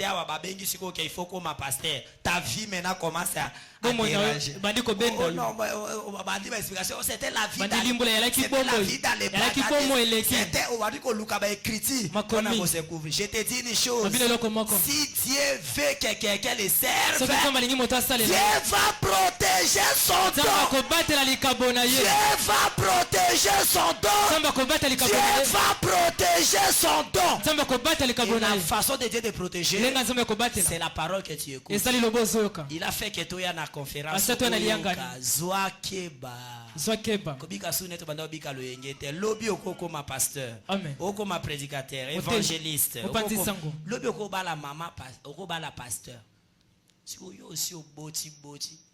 wa babengi siko qu'il faut comme pasteur. Ta vie maintenant commence à déranger. Bandi ko benda. Non, bandi ba explication, c'était la vie Bandi limbula yala ki c'était la bombo. vie dans les Yala ki komo eleki. C'était au bandi ko luka ba écrit. Makomi. On a se couvrir. Je te dis une chose. Mabile loko moko. Si Dieu veut que quelqu'un le serve, Soki kama lingi moto asale. Dieu va protéger son Zamba don. ko batela likabo na ye. Dieu va protéger son don. Zamba ko batela likabo Dieu na ye. va protéger son don. Zamba ko batela likabo Et na la ye. façon de Dieu de protéger, Lenga nzamba ko batela. c'est la parole que tu écoutes. Esali lobozo yoka. Il a fait que tu aies une conférence. Asatu na liangani. Zwakeba. Zwakeba. Kobika sune to banda obika loyengete. Lobi okoko ma pasteur. Amen. Oko ma prédicateur, Ote- évangéliste. Opati Okoko- sango. Lobi oko bala mama oko bala pasteur. Si yo aussi oboti.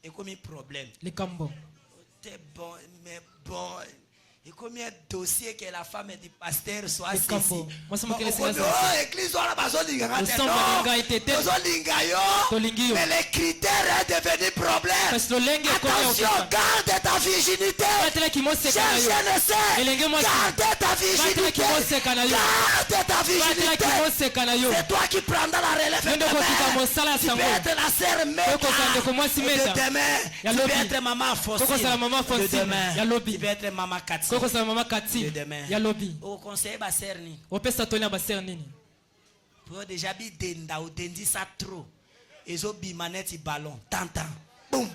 Et comme problème. Likambo. T'es bon, mais bon. Et combien de dossiers que la femme du pasteur soit Les ici. campos. Moi, ça me Bon, crée on les dit, oh, église, on a besoin de Au sang, balinga était- Tolingi yo. mais les critères est devenu problème. Parce que lenge ko Attention, garde ta virginité. batela ki mose kana yo. Je Elenge mwasi. garde ta Batela virginité. ki mose kana yo. Garde ta Batela virginité. ki mose kana yo. C'est toi qui prendras la relève Nende demain. kotika mosala Tu sango. peux être la sœur Toko sande ko mwasi Meka meta. de demain. Ya Tu peux lobi. être maman Toko sala Fosine maman de Fosine. demain. Ya lobi. Tu peux être maman Cathy Koko sala mama de kati. demain. Ya lobi. Au conseil ba sœur ni. Opesa toni abaser nini. Pour déjà bi denda ou dendi ça trop. Ezo bi manette ballon. Tantan. Boum.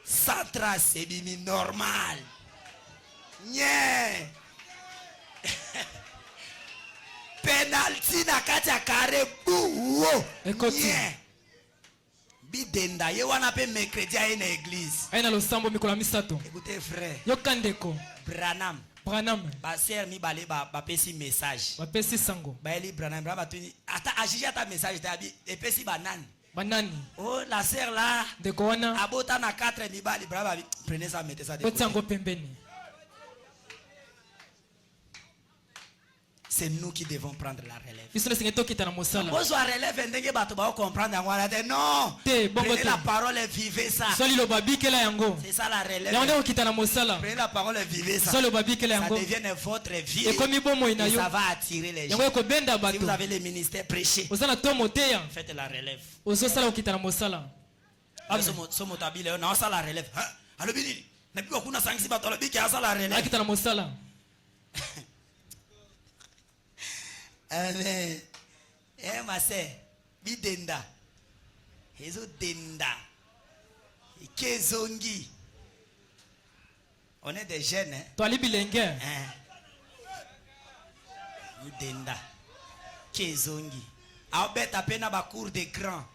Sans trace c'est bimi normal. Nye. Penalty na kati ya carré bou. Ekoti. Nye. Bi denda ye wana pe mercredi à une église. Aina losambo mikolo misato. Écoutez frère, Yokandeko. Branham. Branham. Ba sœur mi balé ba pesi message. Bapesi sango. Ba eli Branham ba tuni ata ajija ta message ta bi epesi banane. Banani. Oh la sœur là Ndeko wana. abota na 4 mi bali brava prenez ça mettez ça de côté. Totango pembeni. C'est nous qui devons prendre la relève. Biso nesinge tokita na mosala. Ozo relève ndenge bato ba comprendre ngwana de non. Te, bongo Prenez te. la parole et vivez ça. Soli lo babikela yango. C'est ça la relève. Yango ndeko kita na mosala. Prenez la parole et vivez ça. Soli lo babikela Ça yango. devient votre vie. Ekomi bomo ina Et yo. ça va attirer les gens. Yango ekobenda Si bato. vous avez le ministère prêché, Ozana tomo teya. faites la relève. Ozosala okita na mosala. Amen. Somo tabile na ça la relève. Alobi nini? Na biko kuna sangisi bato alobi ki asa la relève. Akita na mosala. Amen. Eh ma sœur, bidenda. Ezo denda. Ikezongi. On est des jeunes hein. Toali bilenge. Bidenda. Kezongi. Abeta pena ba cour de grand.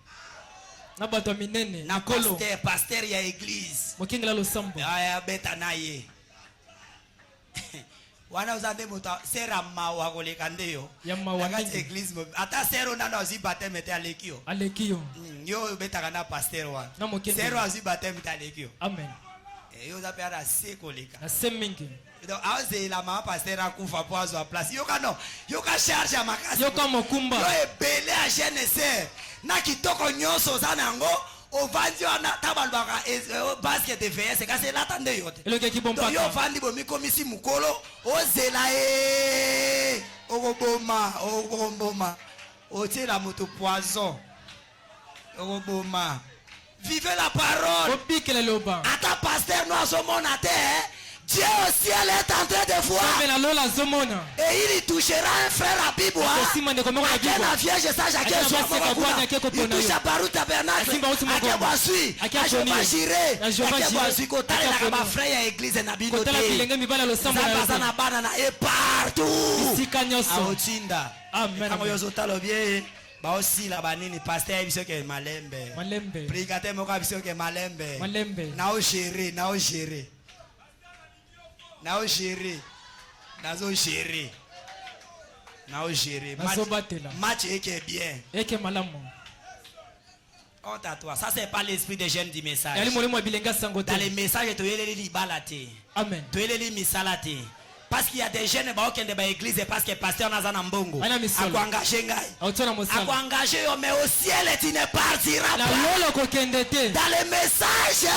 Na bato minene. Na Na kolo. pasteur ya église. Mokingela losambo. Aya beta na ye. Wana uzande moto sera mawa koleka ndeyo. Ya mawa Nakati mingi. église mo. Ata sero nana ozi baptême te alekio. Alekio. Yo betaka na pasteur wa. Na mokende. Sero ozi baptême te alekio. Amen. Yo za pera se koleka. Na semingi. Donc aze la mama pasteur akufa po azo place. Yo ka no. Yo ka charge ya makasi. Yoka mokumba. Yo ebele a jeunesse. Na kitoko nyonso za nango. Ovandi wana tabalbaka basket de VS kasi latande yote. Eloke ki Donc yo bompaka. vandi bomi komisi mukolo ozela okoboma otiela moto poison okoboma. Vivez la parole. Obikela loba. Ata pasteur no azomona te. Dieu au ciel est en train de voir. Kambe na lola zomona. Et il touchera un frère à Bibois. Simon de komoko na Ake na bibwa. vierge sage ake Ake so na base kapwana, ake kopona il touche yo. à Baru tabernacle. Asimba uti Ake moko. boisui. Ake Ake aponi yo. bajire. Na Jehovah Ake jire. boisui kotale Ake na aponi ba yo. frère ya église na bino Kotala bilenge mibala losambo na Nzambe aza yo. na bana na et partout. Sika nyoso. Aotinda. Amen. Kama yo zotalo bien. Ba osila banini pasteur biso ke malembe. Malembe. Prédicateur moko biso ke malembe. Malembe. Na o gérer, na o gérer. Na o gérer. Nazo gérer. Nazo gérer. Nazo batela. Match est bien. Eke malamu. Honte à toi. Ça, c'est pas l'esprit des jeunes du message. Yali molimo bilenga sango Dans les te. messages, tu es les balate. Amen. Tu es les misalate. Parce qu'il y a des jeunes qui sont dans l'église et parce que le pasteur n'a pas mbongo. Ana misolo. À engager Autona mosala. engagé, mais au ciel tu ne partiras Na pas. lolo kokende te. Dans les messages,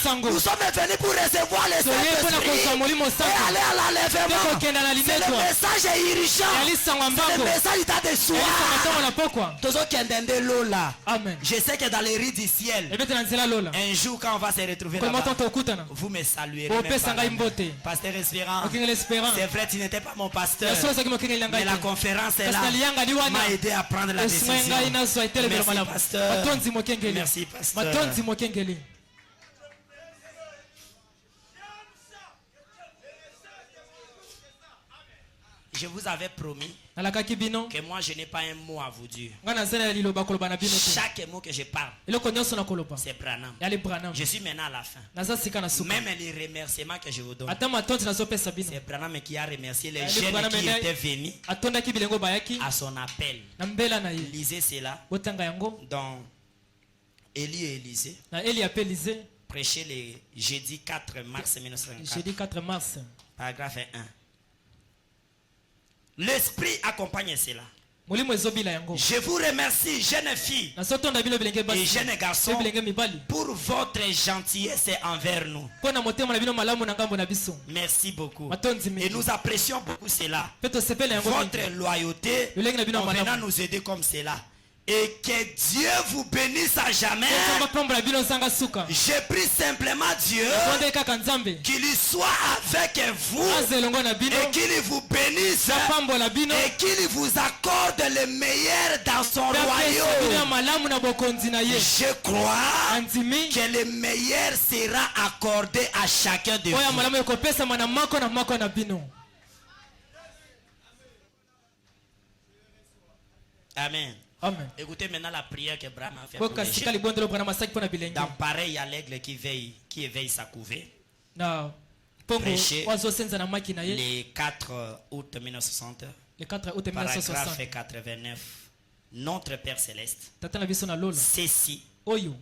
sango. nous sommes venus pour recevoir le Toye pona Saint-Esprit kozwa molimo et santo. aller à l'enlèvement. Kokenda na C'est le linetwa. message urgent. Yalisangwa C'est mbango. le message de soir. Yalisangwa tongo na pokwa. Tozo kendende lola. Amen. Je sais que dans les rites du ciel, Ebete na nzela lola. un jour quand on va se retrouver Comment là-bas, tokutana? vous me saluerez. Bo même pesa par la ngai main. mbote. Pasteur Espérant, Okingela espérant. c'est vrai, tu n'étais pas mon pasteur. Yaso zaki mokingela Mais ngai. la conférence est là. Kasi lianga di wana. M'a aidé à prendre la décision. Ngai na so itele Merci, malamu. pasteur. Matonzi mokengeli. Merci, pasteur. Matonzi mokengeli. Je vous avais promis Nalakaki bino. que moi je n'ai pas un mot à vous dire. Nga na zela liloba koloba na bino te. Chaque mot que je parle, Eloko nyonso na koloba. c'est Branham. Yali Branham. Je suis maintenant à la fin. Naza sika na suka. Même les remerciements que je vous donne, Ata matonzi nazopesa bino. c'est Branham qui a remercié les Ali jeunes Branham qui ene- étaient venus Atondaki bilengo bayaki. à son appel. Na mbela na ye. Lisez cela Botanga yango. dans Élie et Élisée, Na Eli apelize. prêché le jeudi 4 mars 1954, Jeudi 4 mars. paragraphe 1. L'esprit accompagne cela. Molimo ezobila yango. Je vous remercie, jeunes filles Nazotonda bino bilenge et basi. jeunes Pe garçons, bilenge mibali. pour votre gentillesse envers nous. Pona motema na bino malamu na ngambo na biso. Merci beaucoup. Matonzi Et mingi. nous apprécions beaucoup cela. Pe tosepela yango mingi. Votre loyauté Lolenge na bino en venant malamu. nous aider comme cela. Et que Dieu vous bénisse à jamais. Nzamba pambola bino zanga suka. Je prie simplement Dieu Bonde kaka nzambe. qu'il soit avec vous Azelongo na bino. et qu'il vous bénisse Pambola bino. et qu'il vous accorde le meilleur dans son Bino royaume. malamu na bokonzi na ye. Je crois Andimi. que le meilleur sera accordé à chacun de Oya vous. malamu ekopesa na mako na bino. Amen. Amen. Écoutez maintenant la prière que Abraham a fait. Boka Pour les sika jeunes. libondo lo bana masaki pona bilenge. Dans pareil à l'aigle qui éveille sa couvée. Na pongo Prêcher. wazo senza na maki na ye. Le 4 août 1960, Le 4 août paragraphe 1960. 89. Notre Père Céleste, Tata na biso na lola. ceux-ci, Oyo.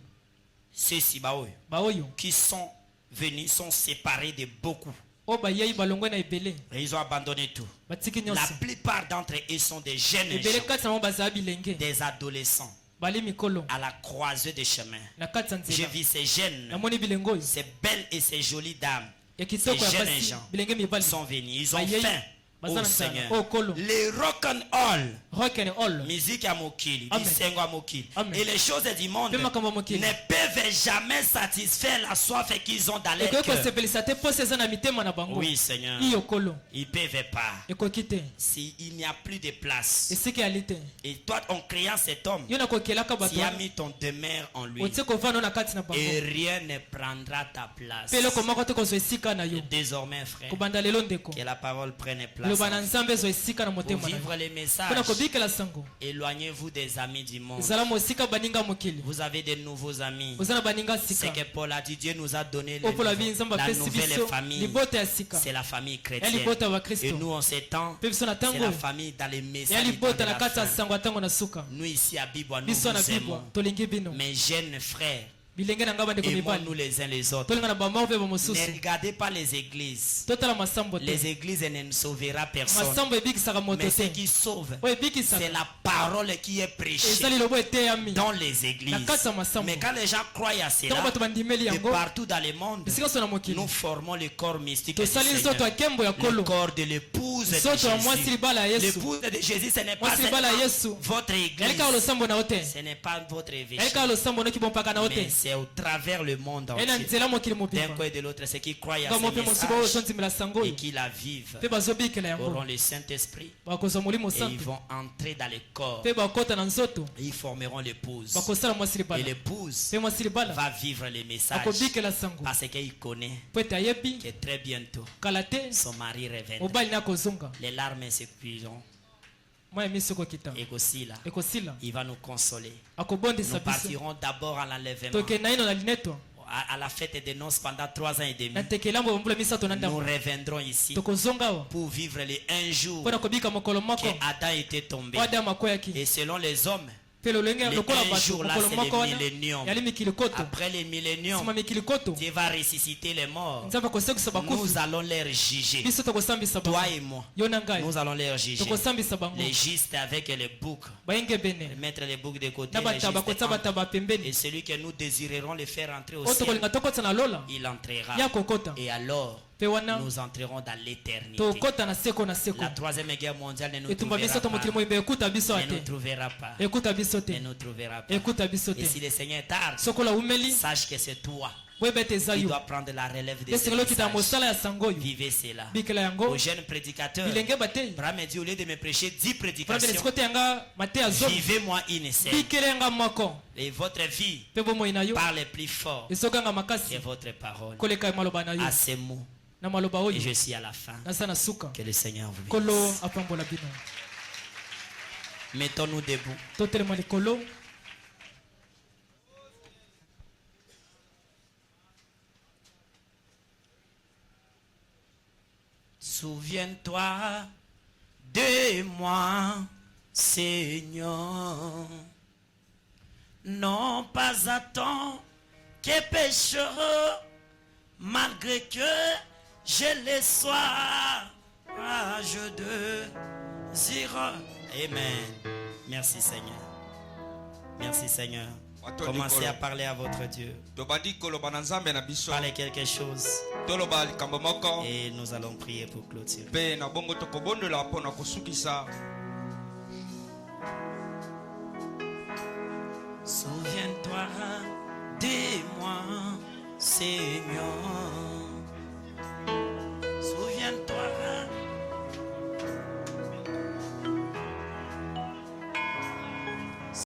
bah, Oyo. qui sont venus, sont séparés de beaucoup. O ba yei balongwe na ebele. Et ils ont abandonné tout. Batiki La nyonso. plupart d'entre eux sont des jeunes Ebele gens, kati na mo baza bilenge. des adolescents, Bali mikolo. à la croisée des chemins. Na kati ya J'ai nzela. vu ces jeunes, Namoni bilengo oyo. ces belles et ces jolies dames Ya kitoko ya Ces jeunes basi. gens Bilenge mibali. sont venus. Ils ont Bayei. faim Baza au na nzala. Seigneur. O kolo. Les rock and all, Rock and all. musique à Mokili, Amen. Disengo à Mokili. Amen. Et les choses du monde Pe makambo ya mokili. ne peuvent jamais satisfaire la soif qu'ils ont dans leur Ekoki cœur. kosepelisa te mposa eza na mitema na bango. Oui, Seigneur. Iyo kolo. Ils ne peuvent pas. Ekoki te. S'il n'y a plus de place. Esika yali te. Et toi, en créant cet homme, Yo na kokelaka bato. tu as mis ton demeure en lui. Otie kovanda na kati na Et bango. rien ne prendra ta place. Pe eloko moko te kozwa esika na yo. Désormais, frère, Kobanda lelo ndeko. que la parole prenne place. Loba na nzambe ezwa esika na Pour motema na yo. vivre les Mpona messages, kobikela sango. éloignez-vous des amis du monde. Ezala mo esika baninga mokili. Vous avez de nouveaux amis. Oza na baninga C'est sika. que Paul a dit, Dieu nous a donné O Paul abi nzambe la apesi nouvelle biso famille. libota ya sika. C'est la famille Ya chrétienne. libota wa Et Kristo. nous, en ces temps, Pe biso na c'est tango. la famille dans les Ya messages de libota na kati ya la fin. sango ya tango na suka. Nous ici à Bibwa, nous Biso na vous bibwa. aimons. Tolingi bino. Mes jeunes frères, Bilenge na ngaba ndeko aimons-nous mibali. les uns les autres. Tolinga na bamao pe Ne bamosusu. regardez pas les églises. Totala masambo te. Les églises ne sauvera personne. Masambo ebikisaka moto Mais ce te. qui sauve, Oyo ebikisaka. c'est la parole qui est prêchée Ezali lobo eteyami. dans les églises. Na kati ya masambo. Mais quand les gens croient à Ntango cela, bato bandimeli de yango. partout dans le monde, Bisika so na mokili. nous formons le corps mystique du Tosali nzoto ya Seigneur. kembo ya Le kolo. corps de l'épouse de Nzoto ya mwasi Jésus. libala ya Yesu. L'épouse de Jésus, ce n'est pas Mwasi libala ya Yesu. votre église. Yalika losambo na ote. Ce n'est pas votre évêché. Yalika losambo no kibompaka na Mais ote. c'est au travers le monde Ena entier. nzela mokili D'un mobimba. côté et de l'autre, ceux qui croient à Kamo ce pe mosuba oyo message tonzimela sango et oyo. qui la vivent Pe bazobikela auront yango. le Saint-Esprit Bakozwa molimo et ils santo. vont entrer dans le corps. Pe bakota na nzoto. Et ils formeront l'épouse. Bakosala mwasi Et libala. l'épouse Pe mwasi libala. va vivre les messages Akobikela sango. parce qu'il connaît Po ete ayebi. que très bientôt Kala te. son mari reviendra. Mobali na kozonga. Les larmes s'épuiseront Mwa miso kokita. et aussi là, Ekosila. il va nous consoler. Akobondisa Nous biso. partirons d'abord à l'enlèvement, Toke na ino na lineto. à la fête des noces pendant 3 ans et demi. Na tekelambo mbula misato na Nous ndako. reviendrons ici Tokozonga wa. pour vivre les un jour Mpona kobika mokolo moko. que Adam était tombé. Wada makoyaki. Et selon les hommes, Et un jour là, c'est le millénium. Après le millénium, Dieu va ressusciter les morts. Nous allons les juger. Toi et moi, nous allons les juger. Les justes avec les boucs. Mettre les boucs de côté. Et celui que nous désirerons le faire entrer au ciel, il entrera. Et alors, nous entrerons dans l'éternité. La troisième guerre mondiale ne nous trouvera pas. Ne nous trouvera pas. Et si le Seigneur tarde, sache que c'est toi. Il doit prendre la relève de ce message. Vivez cela. Aux jeunes prédicateurs, Abraham dit, au lieu de me prêcher 10 prédications, vivez-moi une seule. Et votre vie parle plus fort que votre parole. À ces mots, et je suis à la fin. Que le Seigneur vous bénisse. Mettons-nous debout. Souviens-toi de moi, Seigneur. Non pas à tant que pécheur, malgré que je le sois, je désire. Amen. Merci Seigneur. Merci Seigneur. Commencez à parler à votre Dieu. Parlez quelque chose. Et nous allons prier pour clôturer. Souviens-toi de moi, Seigneur.